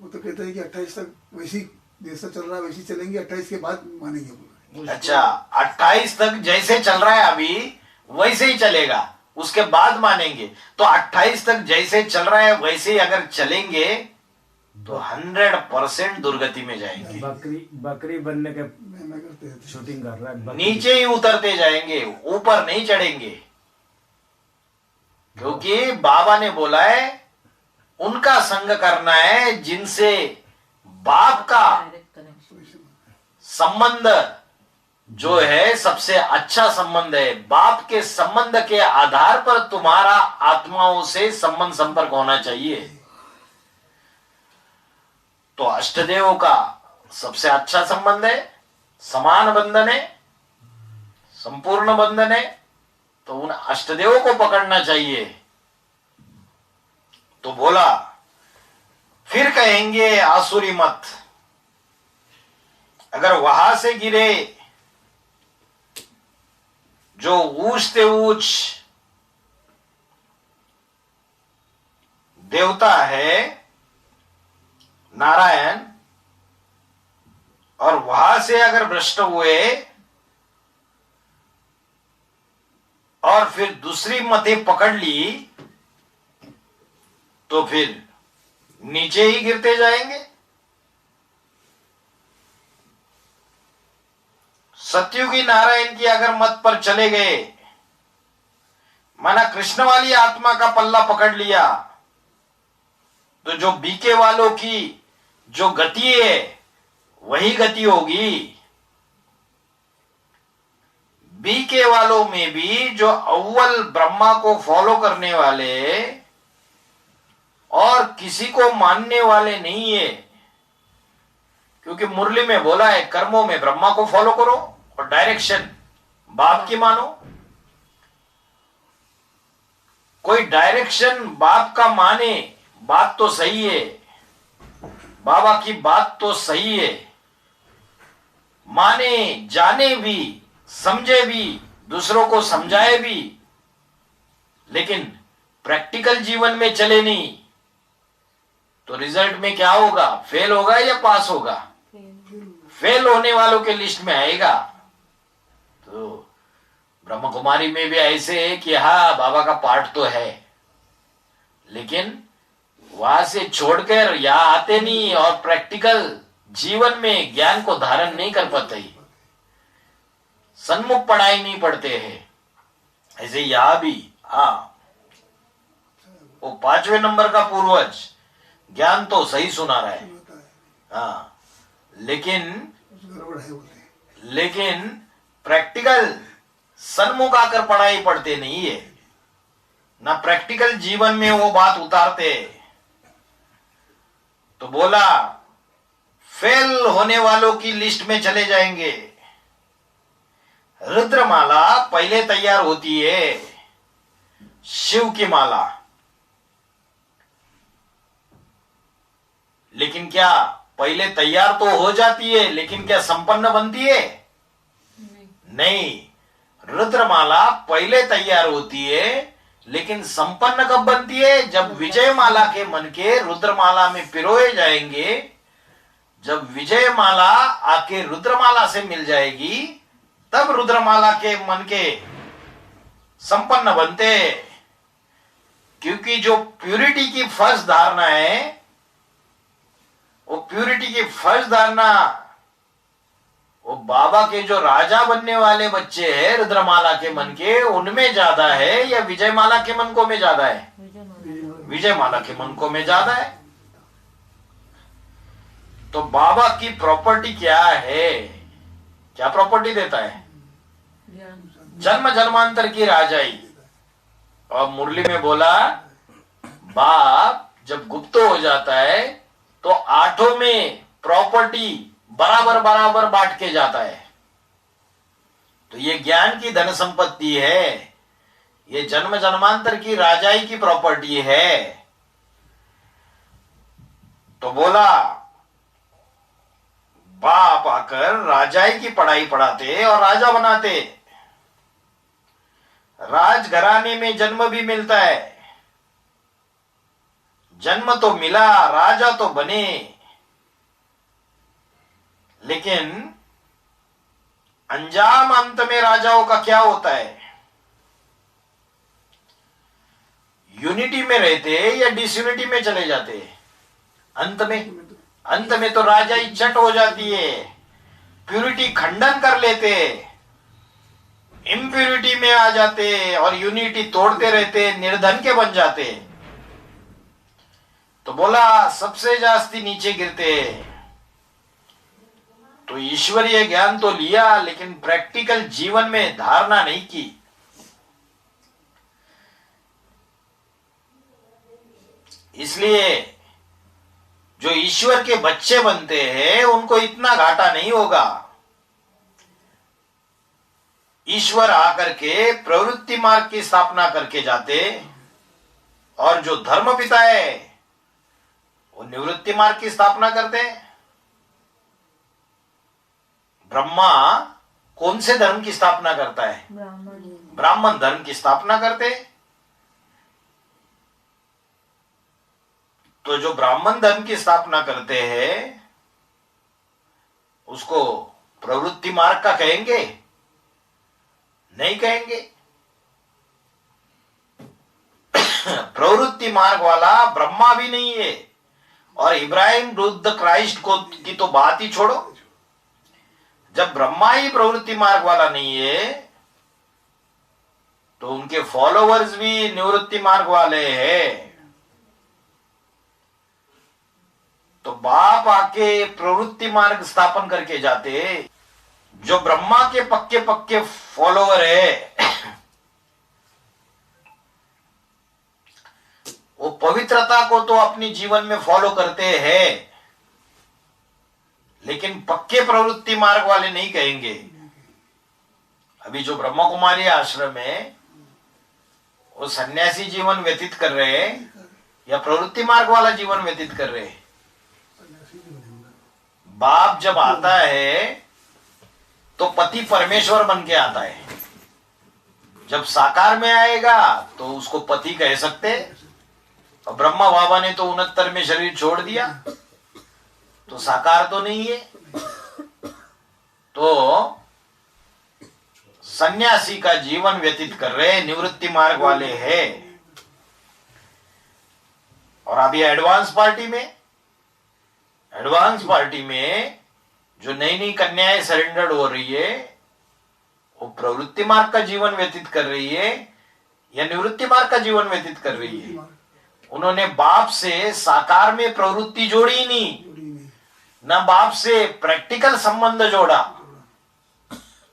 वो तो कहते हैं कि 28 तक वैसी जैसा चल रहा है वैसी चलेंगे, 28 के बाद मानेंगे बोल रहे। अच्छा, 28 तक जैसे चल रहा है अभी वैसे ही चलेगा, उसके बाद मानेंगे। तो 28 तक जैसे चल रहा है वैसे ही अगर चलेंगे तो 100% दुर्गति में जाएंगे, बकरी बनने के मैं करते हैं शूटिंग कर रहा है। नीचे ही उतरते जाएंगे, ऊपर नहीं चढ़ेंगे। क्योंकि बाबा ने बोला है उनका संग करना है जिनसे बाप का डायरेक्ट कनेक्शन। संबंध जो है सबसे अच्छा संबंध है। बाप के संबंध के आधार पर तुम्हारा आत्माओं से संबंध संपर्क होना चाहिए। तो अष्टदेव का सबसे अच्छा संबंध है, समान बंधन है, संपूर्ण बंधन है। तो उन अष्टदेवों को पकड़ना चाहिए। तो बोला, फिर कहेंगे आसुरी मत। अगर वहां से गिरे जो ऊंचते ऊंच देवता है नारायण और वहां से अगर भ्रष्ट हुए और फिर दूसरी मतें पकड़ ली तो फिर नीचे ही गिरते जाएंगे। सतयुगी नारायण की अगर मत पर चले गए, माना कृष्ण वाली आत्मा का पल्ला पकड़ लिया, तो जो बीके वालों की जो गति है वही गति होगी। बीके वालों में भी जो अव्वल ब्रह्मा को फॉलो करने वाले और किसी को मानने वाले नहीं है, क्योंकि मुरली में बोला है कर्मों में ब्रह्मा को फॉलो करो और डायरेक्शन बाप की मानो। कोई डायरेक्शन बाप का माने, बात तो सही है, बाबा की बात तो सही है, माने जाने भी, समझे भी, दूसरों को समझाए भी, लेकिन प्रैक्टिकल जीवन में चले नहीं तो रिजल्ट में क्या होगा? फेल होगा या पास होगा? फेल होने वालों के लिस्ट में आएगा। तो ब्रह्म कुमारी में भी ऐसे है कि हाँ बाबा का पार्ट तो है, लेकिन वहां से छोड़कर यहां आते नहीं और प्रैक्टिकल जीवन में ज्ञान को धारण नहीं कर पाते, सन्मुख पढ़ाई नहीं पढ़ते हैं। ऐसे यहां भी वो 5वें नंबर का पूर्वज ज्ञान तो सही सुना रहा है, लेकिन गड़बड़ है बोलते हैं। लेकिन प्रैक्टिकल सन्मुख आकर पढ़ाई पढ़ते नहीं है, ना प्रैक्टिकल जीवन में वो बात उतारते। तो बोला फेल होने वालों की लिस्ट में चले जाएंगे। रुद्रमाला पहले तैयार होती है, शिव की माला, लेकिन क्या पहले तैयार तो हो जाती है, लेकिन क्या संपन्न बनती है? नहीं। रुद्रमाला पहले तैयार होती है, लेकिन संपन्न कब बनती है? जब विजय माला के मन के रुद्रमाला में पिरोए जाएंगे। जब विजय माला आके रुद्रमाला से मिल जाएगी, तब रुद्रमाला के मन के संपन्न बनते। क्योंकि जो प्यूरिटी की फर्स्ट धारणा है, वो प्यूरिटी की फर्स्ट धारणा वो बाबा के जो राजा बनने वाले बच्चे हैं रुद्रमाला के मन के, उनमें ज्यादा है या विजय माला के मन को में ज्यादा है? विजय माला के मन को में ज्यादा है। तो बाबा की प्रॉपर्टी क्या है? क्या प्रॉपर्टी देता है? जन्म जन्मांतर की राजाई। और मुरली में बोला बाप जब गुप्त हो जाता है तो 8 में प्रॉपर्टी बराबर बराबर बांट के जाता है। तो ये ज्ञान की धन संपत्ति है, ये जन्म जन्मांतर की राजाई की प्रॉपर्टी है। तो बोला बाप आकर राजाई की पढ़ाई पढ़ाते और राजा बनाते। राजघराने में जन्म भी मिलता है, जन्म तो मिला, राजा तो बने, लेकिन अंजाम अंत में राजाओं का क्या होता है? यूनिटी में रहते या डिसयूनिटी में चले जाते? अंत में तो राजाई चट हो जाती है, प्यूरिटी खंडन कर लेते, इम्प्यूरिटी में आ जाते और यूनिटी तोड़ते रहते, निर्धन के बन जाते। तो बोला सबसे जास्ती नीचे गिरते। तो ईश्वरीय ज्ञान तो लिया, लेकिन प्रैक्टिकल जीवन में धारणा नहीं की। इसलिए जो ईश्वर के बच्चे बनते हैं उनको इतना घाटा नहीं होगा। ईश्वर आकर के प्रवृत्ति मार्ग की स्थापना करके जाते, और जो धर्म पिता है वो निवृत्ति मार्ग की स्थापना करते हैं। ब्रह्मा कौन से धर्म की स्थापना करता है? ब्राह्मण धर्म की स्थापना करते। तो जो ब्राह्मण धर्म की स्थापना करते हैं उसको प्रवृत्ति मार्ग का कहेंगे? नहीं कहेंगे। प्रवृत्ति मार्ग वाला ब्रह्मा भी नहीं है, और इब्राहिम बुद्ध क्राइस्ट को की तो बात ही छोड़ो। जब ब्रह्मा ही प्रवृत्ति मार्ग वाला नहीं है, तो उनके फॉलोवर्स भी निवृत्ति मार्ग वाले हैं। तो बाप आके प्रवृत्ति मार्ग स्थापन करके जाते। जो ब्रह्मा के पक्के पक्के फॉलोवर है, वो पवित्रता को तो अपनी जीवन में फॉलो करते हैं, लेकिन पक्के प्रवृत्ति मार्ग वाले नहीं कहेंगे। अभी जो ब्रह्मा कुमारी आश्रम है, वो सन्यासी जीवन व्यतीत कर रहे हैं या प्रवृत्ति मार्ग वाला जीवन व्यतीत कर रहे हैं? बाप जब आता है तो पति परमेश्वर बन के आता है। जब साकार में आएगा तो उसको पति कह सकते हैं। और ब्रह्मा बाबा ने तो 69 में शरीर छोड़ दिया, तो साकार तो नहीं है। तो सन्यासी का जीवन व्यतीत कर रहे निवृत्ति मार्ग वाले हैं। और अभी एडवांस पार्टी में जो नई नई कन्याएं सरेंडर्ड हो रही है, वो प्रवृत्ति मार्ग का जीवन व्यतीत कर रही है या निवृत्ति मार्ग का जीवन व्यतीत कर रही है? उन्होंने बाप से साकार में प्रवृत्ति जोड़ी ही नहीं, ना बाप से प्रैक्टिकल संबंध जोड़ा।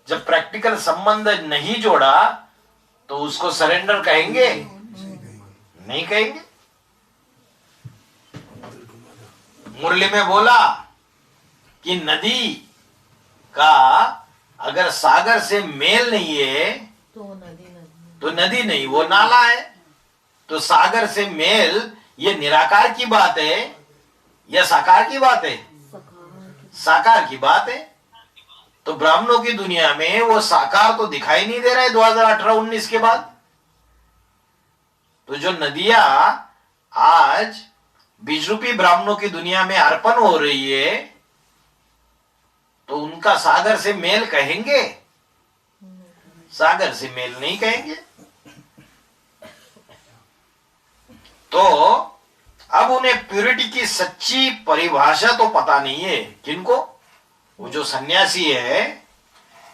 जब प्रैक्टिकल संबंध नहीं जोड़ा तो उसको सरेंडर कहेंगे? नहीं कहेंगे। मुरली में बोला कि नदी का अगर सागर से मेल नहीं है तो नदी नहीं, वो नाला है। तो सागर से मेल ये निराकार की बात है या साकार की बात है? साकार की बात है। तो ब्राह्मणों की दुनिया में वो साकार तो दिखाई नहीं दे रहा है 2018-19 के बाद। तो जो नदियां आज बीज रूपी ब्राह्मणों की दुनिया में अर्पण हो रही है, तो उनका सागर से मेल कहेंगे? सागर से मेल नहीं कहेंगे। तो अब उन्हें प्यूरिटी की सच्ची परिभाषा तो पता नहीं है। किनको? वो जो सन्यासी है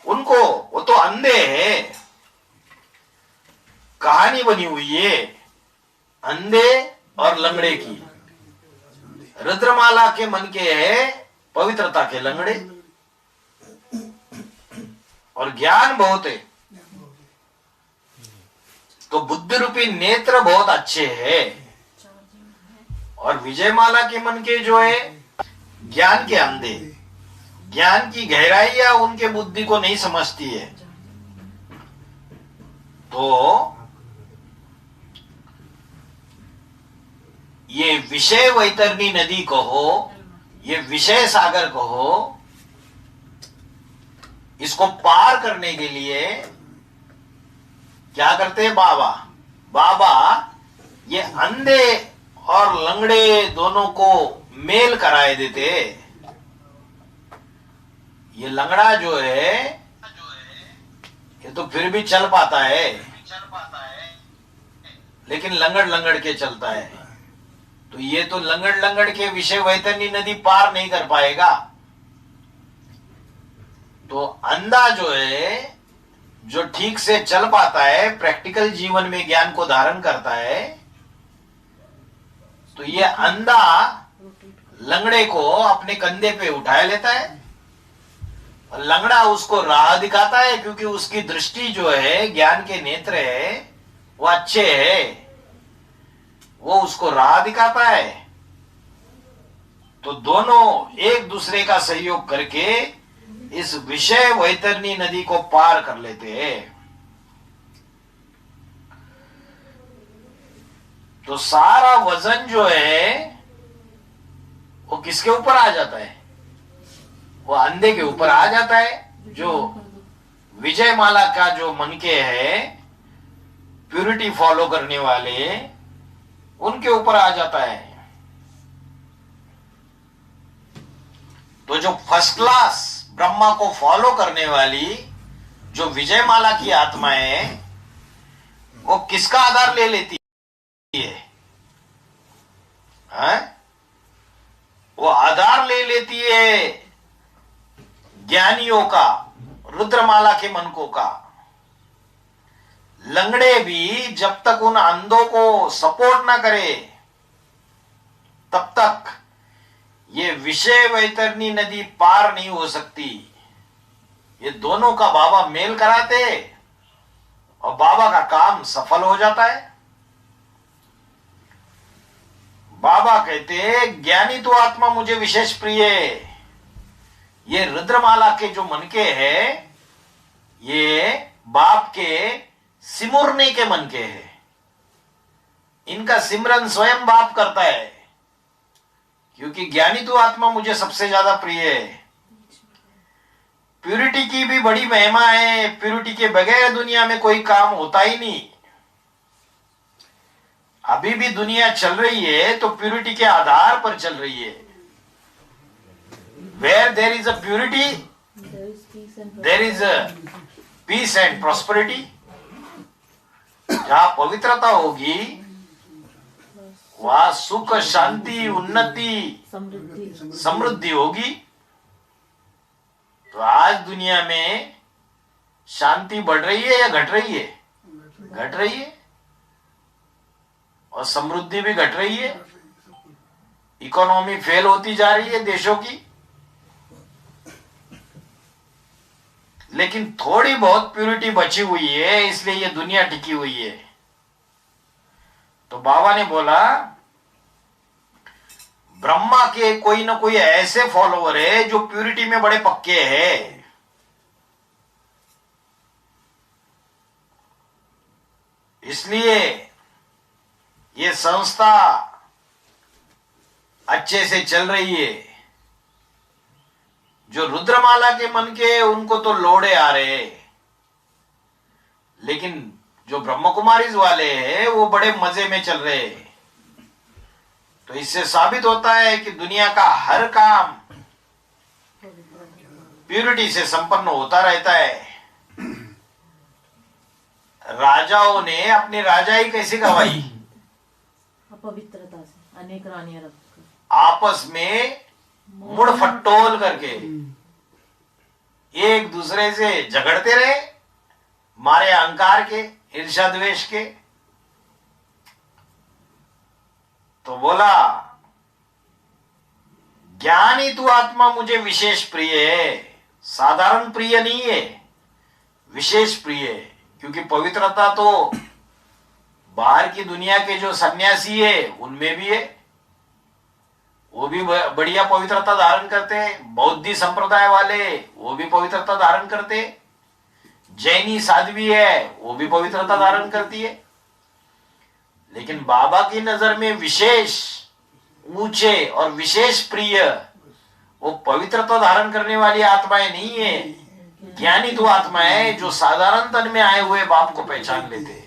उनको। वो तो अंधे है, कहानी बनी हुई है अंधे और लंगड़े की। रुद्रमाला के मन के है पवित्रता के लंगड़े, और ज्ञान बहुत है। तो बुद्ध रूपी नेत्र बहुत अच्छे हैं, और विजयमाला के मन के जो है ज्ञान के अंधे। ज्ञान की गहराइयां उनके बुद्धि को नहीं समझती है। तो ये विषय वैतरणी नदी कहो, ये विषय सागर कहो, इसको पार करने के लिए क्या करते हैं बाबा? बाबा ये अंधे और लंगड़े दोनों को मेल कराए देते। ये लंगड़ा जो है ये तो फिर भी चल पाता है, लेकिन लंगड़ के चलता है। तो ये तो लंगड़ के विषय वैतरणी नदी पार नहीं कर पाएगा। तो अंधा जो है, जो ठीक से चल पाता है, प्रैक्टिकल जीवन में ज्ञान को धारण करता है, तो ये अंधा लंगड़े को अपने कंधे पे उठा लेता है, और लंगड़ा उसको राह दिखाता है, क्योंकि उसकी दृष्टि जो है, ज्ञान के नेत्र है, वो अच्छे है, वो उसको राह दिखाता है। तो दोनों एक दूसरे का सहयोग करके इस विषय वैतरणी नदी को पार कर लेते हैं। तो सारा वजन जो है वो किसके ऊपर आ जाता है? वो अंधे के ऊपर आ जाता है। जो विजयमाला का जो मन के है, प्यूरिटी फॉलो करने वाले, उनके ऊपर आ जाता है। तो जो फर्स्ट क्लास ब्रह्मा को फॉलो करने वाली जो विजय माला की आत्माएं हैं, वो किसका आधार ले लेती है? वो आधार ले लेती है ज्ञानियों का, रुद्रमाला के मनकों का। लंगड़े भी जब तक उन अंधों को सपोर्ट ना करे तब तक ये विषय वैतरणी नदी पार नहीं हो सकती। ये दोनों का बाबा मेल कराते और बाबा का काम सफल हो जाता है। बाबा कहते ज्ञानी तो आत्मा मुझे विशेष प्रिय है। ये रुद्रमाला के जो मनके हैं, ये बाप के सिमुरने के मनके हैं। इनका सिमरन स्वयं बाप करता है, क्योंकि ज्ञानी तो आत्मा मुझे सबसे ज्यादा प्रिय है। प्यूरिटी की भी बड़ी महिमा है। प्यूरिटी के बगैर दुनिया में कोई काम होता ही नहीं। अभी भी दुनिया चल रही है तो प्यूरिटी के आधार पर चल रही है। Where there is a purity, there is a peace and prosperity. जहां पवित्रता होगी वहां सुख, शांति, उन्नति, समृद्धि होगी। तो आज दुनिया में शांति बढ़ रही है या घट रही है? घट रही है। और समृद्धि भी घट रही है। इकोनॉमी फेल होती जा रही है देशों की। लेकिन थोड़ी बहुत प्यूरिटी बची हुई है, इसलिए ये दुनिया टिकी हुई है। तो बाबा ने बोला ब्रह्मा के कोई ना कोई ऐसे फॉलोवर है जो प्यूरिटी में बड़े पक्के हैं। इसलिए ये संस्था अच्छे से चल रही है। जो रुद्रमाला के मन के उनको तो लोड़े आ रहे हैं, लेकिन जो ब्रह्म कुमारीज वाले हैं वो बड़े मजे में चल रहे हैं। तो इससे साबित होता है कि दुनिया का हर काम प्यूरिटी से संपन्न होता रहता है। राजाओं ने अपनी राजाई कैसे गवाई? अपवित्रता से अनेक रानियां रखकर, आपस में मुड़ फटोल करके एक दूसरे से झगड़ते रहे, मारे अहंकार के, ईर्ष्या द्वेष के। तो बोला ज्ञानी तू आत्मा मुझे विशेष प्रिय है। साधारण प्रिय नहीं है, विशेष प्रिय है। क्योंकि पवित्रता तो बाहर की दुनिया के जो सन्यासी है उनमें भी है, वो भी बढ़िया पवित्रता धारण करते हैं। बौद्धी संप्रदाय वाले वो भी पवित्रता धारण करते हैं। जैनी साध्वी है वो भी पवित्रता धारण करती है। लेकिन बाबा की नजर में विशेष ऊंचे और विशेष प्रिय वो पवित्रता धारण करने वाली आत्माएं नहीं है। ज्ञानी तो आत्मा है जो साधारण तन में आए हुए बाप को पहचान लेते हैं।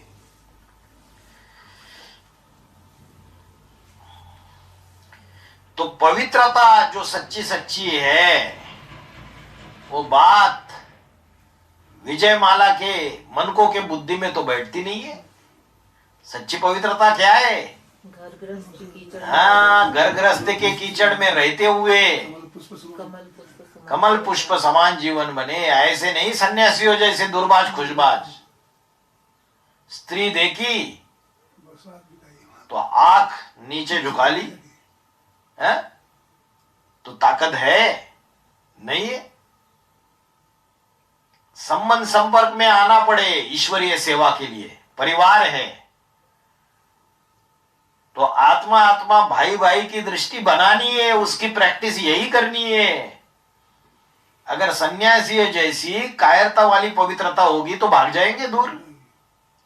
तो पवित्रता जो सच्ची सच्ची है वो बात विजय माला के मनकों के बुद्धि में तो बैठती नहीं है। सच्ची पवित्रता क्या है? घर गृहस्थ की कीचड़, हाँ, घर गृहस्थ के कीचड़ में रहते हुए कमल पुष्प समान जीवन बने। ऐसे नहीं सन्यासियों जैसे दुर्बाज खुशबाज। स्त्री देखी तो आंख नीचे झुका ली है? तो ताकत है नहीं है। संबंध संपर्क में आना पड़े ईश्वरीय सेवा के लिए। परिवार है तो आत्मा आत्मा भाई भाई की दृष्टि बनानी है, उसकी प्रैक्टिस यही करनी है। अगर सन्यासी जैसी कायरता वाली पवित्रता होगी तो भाग जाएंगे दूर,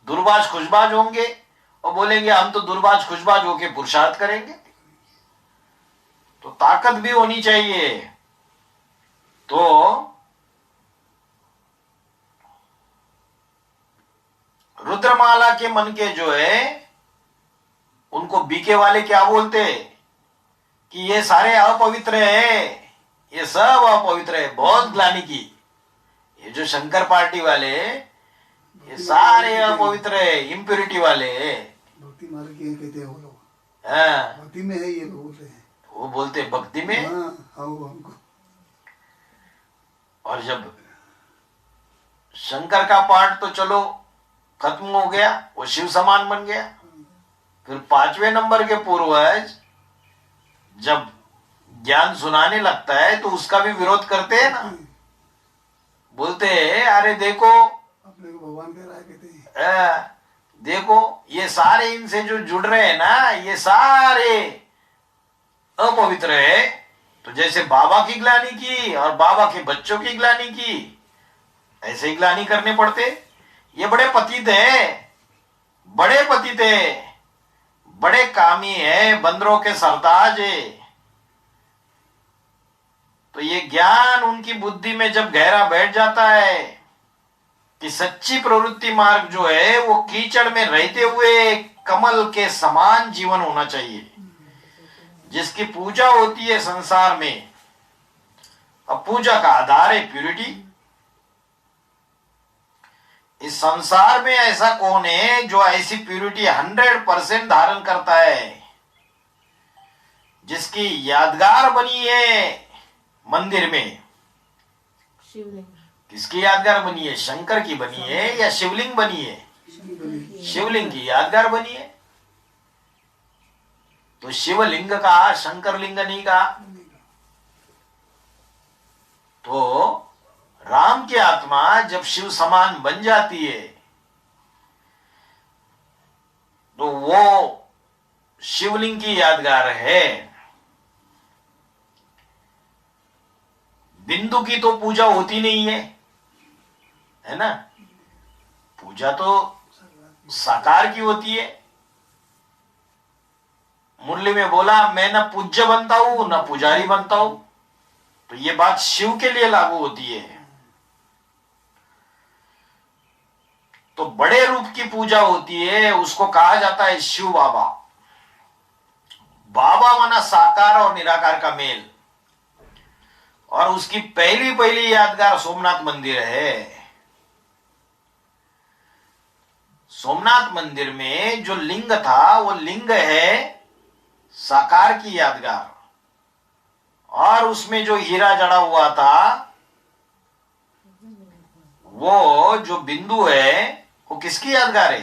दुर्बाज खुशबाज होंगे और बोलेंगे हम तो दुर्बाज खुशबाज होके पुरुषार्थ करेंगे। तो ताकत भी होनी चाहिए। तो रुद्रमाला के मन के जो है उनको बीके वाले क्या बोलते कि ये सारे अपवित्र हैं, ये सब अपवित्र है, बहुत ग्लानि की। ये जो शंकर पार्टी वाले, ये सारे अपवित्र है, इम्प्योरिटी वाले। भक्ति मार्ग की है कहते हैं वो लोग, हाँ, भक्ति में है ये बोलते हैं। वो बोलते हैं भक्ति में। हाँ आओ हमको। और जब शंकर का पाठ तो चलो खत्म हो गया, वो शिव समान बन गया। फिर 5वें नंबर के पूर्वज जब ज्ञान सुनाने लगता है तो उसका भी विरोध करते हैं ना, बोलते हैं अरे देखो, अपने को भगवान कह रहा है कहते हैं। देखो ये सारे इनसे जो जुड़ रहे हैं ना, ये सारे अपवित्र है। तो जैसे बाबा की ग्लानि की और बाबा के बच्चों की ग्लानि की, ऐसे ही ग्लानि करने पड़ते। ये बड़े पतित है, बड़े पतित है, बड़े कामी है, बंदरों के सरताज है। तो ये ज्ञान उनकी बुद्धि में जब गहरा बैठ जाता है कि सच्ची प्रवृत्ति मार्ग जो है वो कीचड़ में रहते हुए कमल के समान जीवन होना चाहिए, जिसकी पूजा होती है संसार में। अब पूजा का आधार है प्यूरिटी। इस संसार में ऐसा कौन है जो ऐसी प्यूरिटी 100% धारण करता है, जिसकी यादगार बनी है मंदिर में? शिवलिंग। किसकी यादगार बनी है? शंकर की बनी है या शिवलिंग बनी है? शिवलिंग की यादगार बनी है। तो शिवलिंग का, शंकर लिंग नहीं का। तो राम की आत्मा जब शिव समान बन जाती है तो वो शिवलिंग की यादगार है। बिंदु की तो पूजा होती नहीं है ना? पूजा तो साकार की होती है। मुरली में बोला मैं न पूज्य बनता हूं न पुजारी बनता हूं, तो ये बात शिव के लिए लागू होती है। तो बड़े रूप की पूजा होती है, उसको कहा जाता है शिव बाबा। बाबा माना साकार और निराकार का मेल। और उसकी पहली पहली यादगार सोमनाथ मंदिर है। सोमनाथ मंदिर में जो लिंग था वो लिंग है साकार की यादगार, और उसमें जो हीरा जड़ा हुआ था वो जो बिंदु है वो किसकी यादगार है?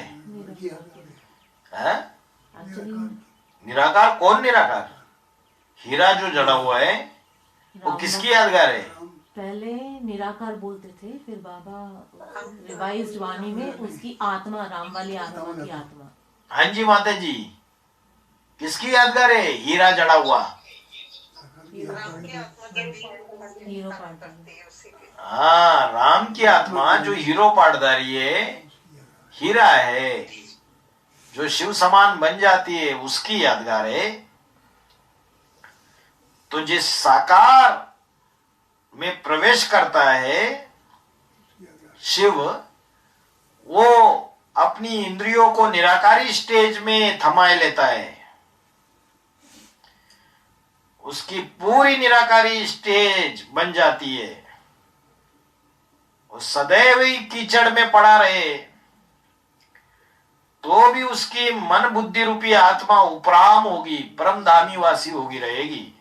हैं? निराकार। कौन निराकार? हीरा जो जड़ा हुआ है वो किसकी यादगार है? पहले निराकार बोलते थे, फिर बाबा रिवाइज्ड वाणी में उसकी आत्मा, राम वाली आत्मा की आत्मा। हाँ जी माता जी, किसकी यादगार है? हीरा जड़ा हुआ। Hero part. हाँ, राम की आत्मा जो हीरो पाटधारी है, हीरा है, जो शिव समान बन जाती है, उसकी यादगार है। तो जिस साकार में प्रवेश करता है शिव, वो अपनी इंद्रियों को निराकारी स्टेज में थमाए लेता है। उसकी पूरी निराकारी स्टेज बन जाती है। वो सदैव ही कीचड़ में पड़ा रहे तो भी उसकी मन बुद्धि रूपी आत्मा उपराम होगी, परमधामी वासी होगी, रहेगी।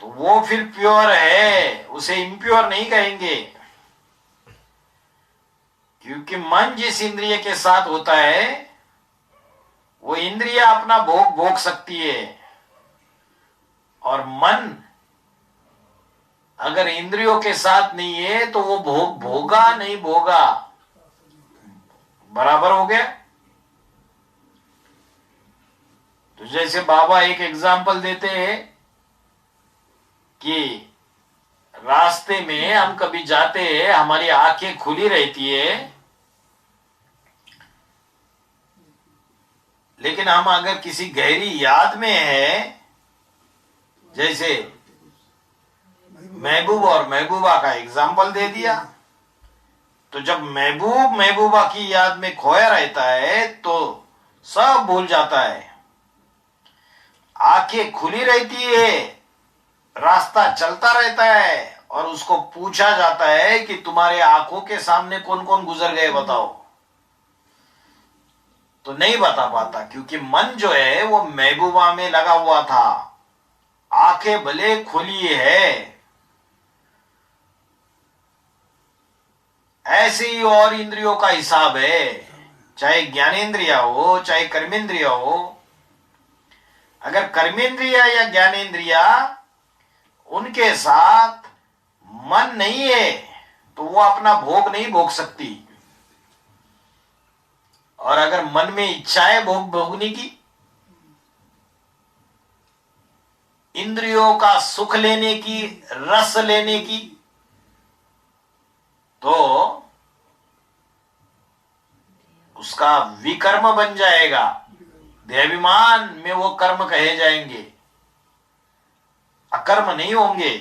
तो वो फिर प्योर है, उसे इम्प्योर नहीं कहेंगे। क्योंकि मन जिस इंद्रिय के साथ होता है वो इंद्रिय अपना भोग भोग सकती है, और मन अगर इंद्रियों के साथ नहीं है तो वो भोग भोगा नहीं भोगा। बराबर हो गया? तो जैसे बाबा एक एग्जाम्पल देते हैं कि रास्ते में हम कभी जाते हैं, हमारी आंखें खुली रहती है, लेकिन हम अगर किसी गहरी याद में है, जैसे महबूब और महबूबा का एग्जाम्पल दे दिया, तो जब महबूब महबूबा की याद में खोया रहता है तो सब भूल जाता है। आंखें खुली रहती है रास्ता चलता रहता है और उसको पूछा जाता है कि तुम्हारे आंखों के सामने कौन कौन गुजर गए बताओ, तो नहीं बता पाता, क्योंकि मन जो है वो महबूबा में लगा हुआ था। आंखें भले खुली है, ऐसे ही और इंद्रियों का हिसाब है, चाहे ज्ञानेंद्रिया हो चाहे कर्मेंद्रिया हो। अगर कर्मेंद्रिया या ज्ञानेंद्रिया उनके साथ मन नहीं है तो वो अपना भोग नहीं भोग सकती। और अगर मन में इच्छाएं भोगने की, इंद्रियों का सुख लेने की, रस लेने की, तो उसका विकर्म बन जाएगा। देहाभिमान में वो कर्म कहे जाएंगे, अकर्म नहीं होंगे।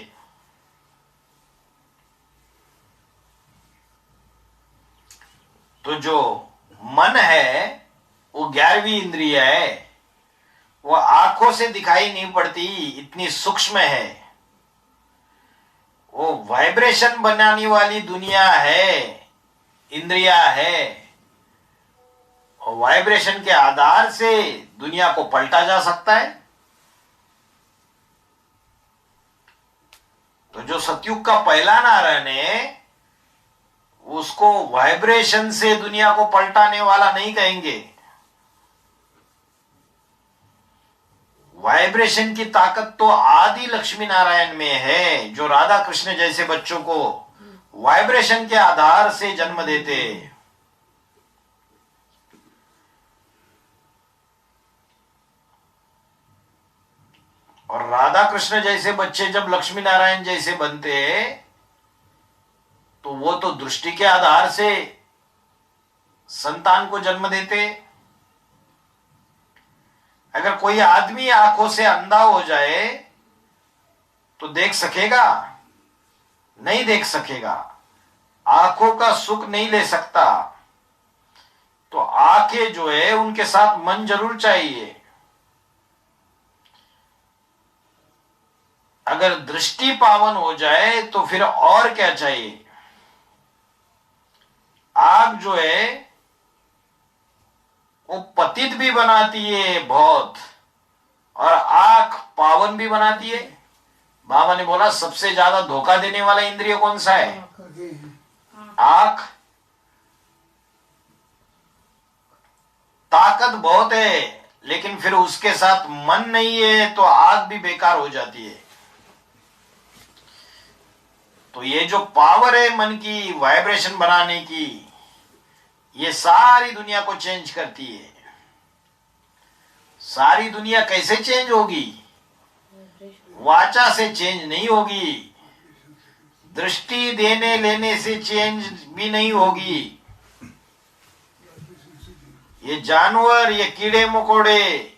तो जो मन है वो 11वीं इंद्रिय है, वो आंखों से दिखाई नहीं पड़ती, इतनी सूक्ष्म है। वो वाइब्रेशन बनाने वाली दुनिया है, इंद्रिया है, और वाइब्रेशन के आधार से दुनिया को पलटा जा सकता है। तो जो सतयुग का पहला नारायण है उसको वाइब्रेशन से दुनिया को पलटाने वाला नहीं कहेंगे। वाइब्रेशन की ताकत तो आदि लक्ष्मी नारायण में है, जो राधा कृष्ण जैसे बच्चों को वाइब्रेशन के आधार से जन्म देते। और राधा कृष्ण जैसे बच्चे जब लक्ष्मी नारायण जैसे बनते तो वो तो दृष्टि के आधार से संतान को जन्म देते। अगर कोई आदमी आंखों से अंधा हो जाए तो देख सकेगा? नहीं देख सकेगा, आंखों का सुख नहीं ले सकता। तो आंखें जो है उनके साथ मन जरूर चाहिए। अगर दृष्टि पावन हो जाए तो फिर और क्या चाहिए। आग जो है वो पतित भी बनाती है बहुत, और आंख पावन भी बनाती है। बाबा ने बोला सबसे ज्यादा धोखा देने वाला इंद्रिय कौन सा है? आंख। ताकत बहुत है लेकिन फिर उसके साथ मन नहीं है तो आग भी बेकार हो जाती है। तो ये जो पावर है मन की वाइब्रेशन बनाने की, ये सारी दुनिया को चेंज करती है। सारी दुनिया कैसे चेंज होगी? वाचा से चेंज नहीं होगी, दृष्टि देने लेने से चेंज भी नहीं होगी। ये जानवर, ये कीड़े मकोड़े,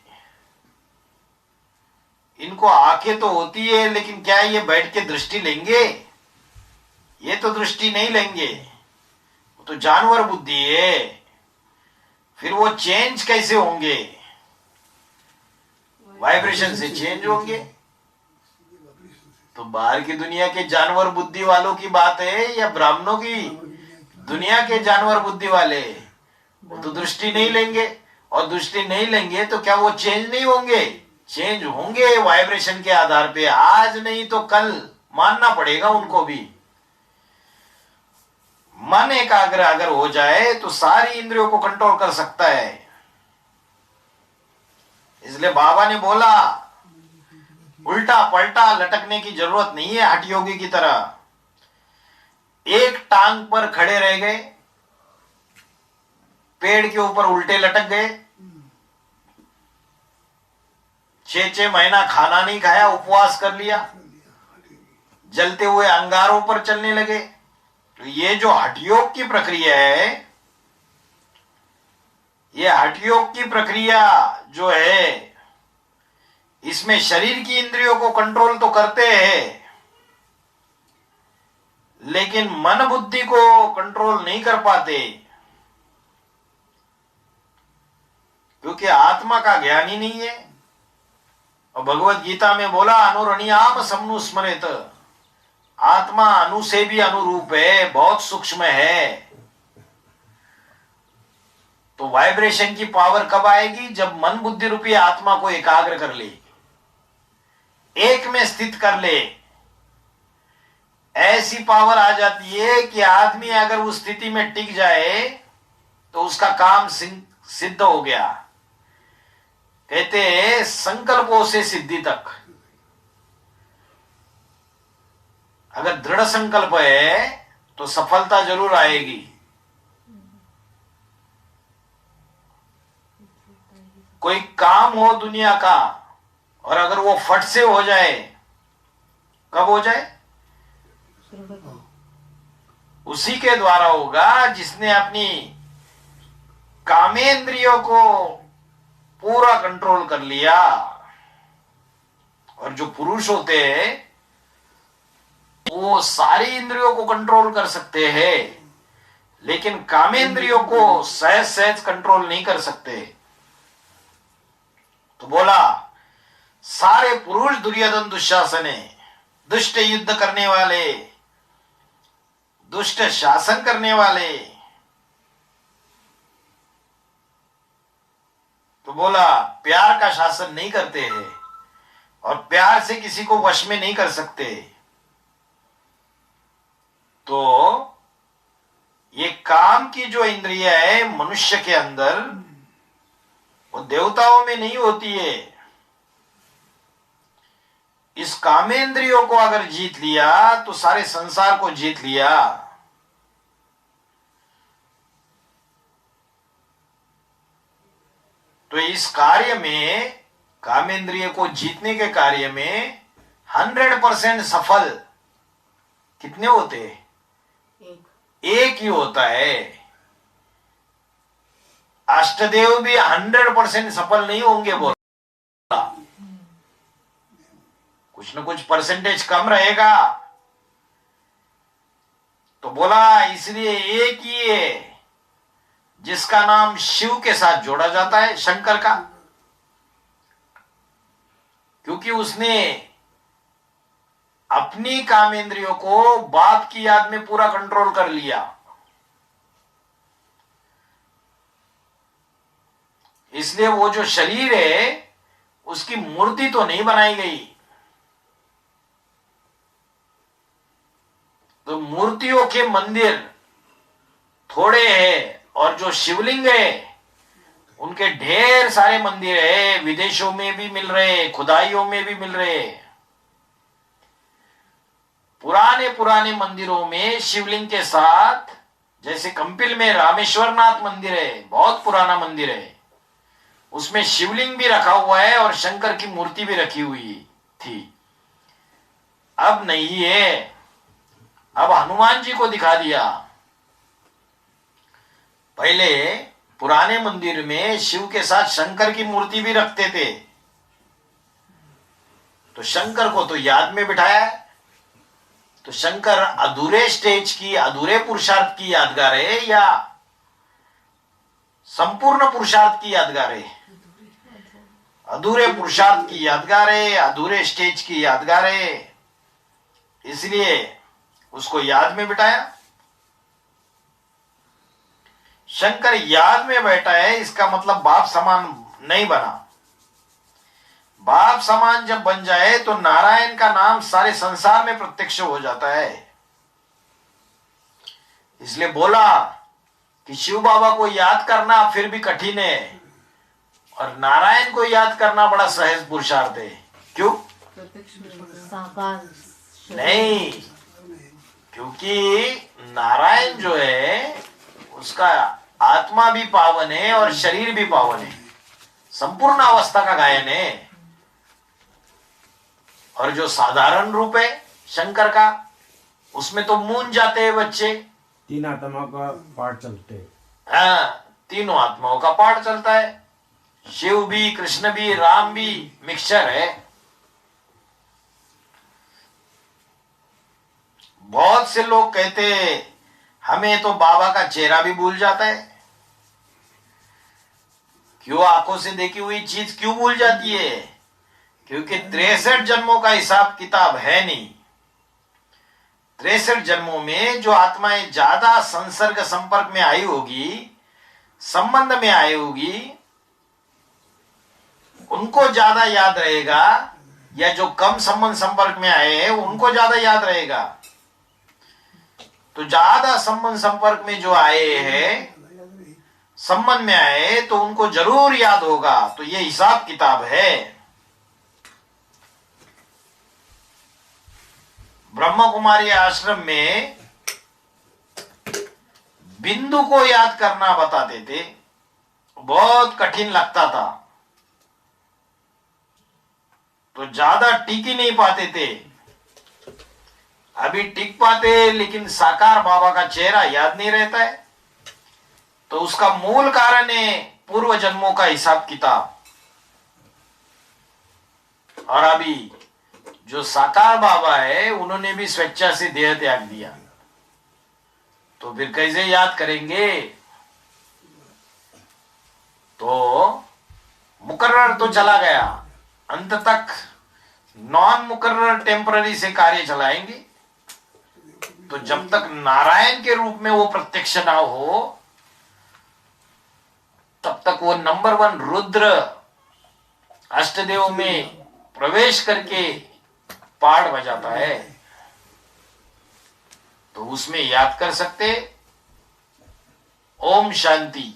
इनको आंखें तो होती है लेकिन क्या ये बैठ के दृष्टि लेंगे? ये तो दृष्टि नहीं लेंगे, वो तो जानवर बुद्धि है। फिर वो चेंज कैसे होंगे? वाइब्रेशन से चेंज होंगे। तो बाहर की दुनिया के जानवर बुद्धि वालों की बात है या ब्राह्मणों की? दुनिया के जानवर बुद्धि वाले, वो तो दृष्टि नहीं लेंगे, और दृष्टि नहीं लेंगे तो क्या वो चेंज नहीं होंगे? चेंज होंगे वाइब्रेशन के आधार पे। आज नहीं तो कल मानना पड़ेगा उनको भी। मन एकाग्र अगर हो जाए तो सारी इंद्रियों को कंट्रोल कर सकता है। इसलिए बाबा ने बोला उल्टा पलटा लटकने की जरूरत नहीं है। हठ योगी की तरह एक टांग पर खड़े रह गए, पेड़ के ऊपर उल्टे लटक गए, 6-6 महीना खाना नहीं खाया, उपवास कर लिया, जलते हुए अंगारों पर चलने लगे। तो ये जो हठयोग की प्रक्रिया है, ये हठयोग की प्रक्रिया जो है, इसमें शरीर की इंद्रियों को कंट्रोल तो करते हैं लेकिन मन बुद्धि को कंट्रोल नहीं कर पाते, क्योंकि आत्मा का ज्ञान ही नहीं है। और भगवत गीता में बोला अनुरणियाम समनु स्मरेत, आत्मा अनु से भी अनुरूप है, बहुत सूक्ष्म है। तो वाइब्रेशन की पावर कब आएगी? जब मन बुद्धि रूपी आत्मा को एकाग्र कर ले, एक में स्थित कर ले। ऐसी पावर आ जाती है कि आदमी अगर उस स्थिति में टिक जाए तो उसका काम सिद्ध हो गया। कहते हैं संकल्पों से सिद्धि तक। अगर दृढ़ संकल्प है तो सफलता जरूर आएगी। कोई काम हो दुनिया का और अगर वो फट से हो जाए, कब हो जाए? उसी के द्वारा होगा जिसने अपनी कामेंद्रियों को पूरा कंट्रोल कर लिया। और जो पुरुष होते हैं वो सारी इंद्रियों को कंट्रोल कर सकते हैं, लेकिन कामेंद्रियों को सहज सहज कंट्रोल नहीं कर सकते। तो बोला सारे पुरुष दुर्योधन दुशासन है, दुष्ट युद्ध करने वाले, दुष्ट शासन करने वाले। तो बोला प्यार का शासन नहीं करते हैं और प्यार से किसी को वश में नहीं कर सकते। तो ये काम की जो इंद्रिय है मनुष्य के अंदर, वो देवताओं में नहीं होती है। इस कामेंद्रियों को अगर जीत लिया तो सारे संसार को जीत लिया। तो इस कार्य में, कामेंद्रिय को जीतने के कार्य में 100% सफल कितने होते? एक ही होता है। अष्टदेव भी 100% सफल नहीं होंगे, बोला कुछ न कुछ परसेंटेज कम रहेगा। तो बोला इसलिए एक ही है जिसका नाम शिव के साथ जोड़ा जाता है, शंकर का, क्योंकि उसने अपनी कामेंद्रियों को बाप की याद में पूरा कंट्रोल कर लिया। इसलिए वो जो शरीर है उसकी मूर्ति तो नहीं बनाई गई। तो मूर्तियों के मंदिर थोड़े हैं और जो शिवलिंग है उनके ढेर सारे मंदिर है। विदेशों में भी मिल रहे, खुदाइयों में भी मिल रहे। पुराने पुराने मंदिरों में शिवलिंग के साथ, जैसे कंपिल में रामेश्वरनाथ मंदिर है, बहुत पुराना मंदिर है, उसमें शिवलिंग भी रखा हुआ है और शंकर की मूर्ति भी रखी हुई थी। अब नहीं है, अब हनुमान जी को दिखा दिया। पहले पुराने मंदिर में शिव के साथ शंकर की मूर्ति भी रखते थे। तो शंकर को तो याद में बिठाया है। तो शंकर अधूरे स्टेज की, अधूरे पुरुषार्थ की यादगार है या संपूर्ण पुरुषार्थ की यादगार है? अधूरे पुरुषार्थ की यादगार है, अधूरे स्टेज की यादगार है। इसलिए उसको याद में बिठाया। शंकर याद में बैठा है, इसका मतलब बाप समान नहीं बना। बाप समान जब बन जाए तो नारायण का नाम सारे संसार में प्रत्यक्ष हो जाता है। इसलिए बोला कि शिव बाबा को याद करना फिर भी कठिन है और नारायण को याद करना बड़ा सहज पुरुषार्थ है। क्यों? साकार नहीं, क्योंकि नारायण जो है उसका आत्मा भी पावन है और शरीर भी पावन है, संपूर्ण अवस्था का गायन है। और जो साधारण रूप है शंकर का, उसमें तो मूंज जाते हैं बच्चे। तीन आत्माओं का पाठ चलते हैं। हाँ, तीनों आत्माओं का पाठ चलता है। शिव भी, कृष्ण भी, राम भी मिक्सचर है। बहुत से लोग कहते हमें तो बाबा का चेहरा भी भूल जाता है। क्यों? आंखों से देखी हुई चीज क्यों भूल जाती है? क्योंकि 63 जन्मों का हिसाब किताब है नहीं। 63 जन्मों में जो आत्माएं ज्यादा संसर्ग संपर्क में आई होगी, संबंध में आई होगी, उनको ज्यादा याद रहेगा, या जो कम संबंध संपर्क में आए हैं उनको ज्यादा याद रहेगा। तो ज्यादा संबंध संपर्क में जो आए हैं, संबंध में आए, तो उनको जरूर याद होगा। तो ये हिसाब किताब है। ब्रह्म कुमारी आश्रम में बिंदु को याद करना बताते थे, बहुत कठिन लगता था, तो ज्यादा टिक ही नहीं पाते थे। अभी टिक पाते, लेकिन साकार बाबा का चेहरा याद नहीं रहता है। तो उसका मूल कारण है पूर्व जन्मों का हिसाब किताब। और अभी जो साकार बाबा है, उन्होंने भी स्वेच्छा से देह त्याग दिया, तो फिर कैसे याद करेंगे? तो मुकर्रर तो चला गया, अंत तक नॉन मुकर्रर टेम्पररी से कार्य चलाएंगे। तो जब तक नारायण के रूप में वो प्रत्यक्ष ना हो, तब तक वो नंबर 1 रुद्र अष्टदेव में प्रवेश करके पाठ बजाता है, तो उसमें याद कर सकते। ओम शांति।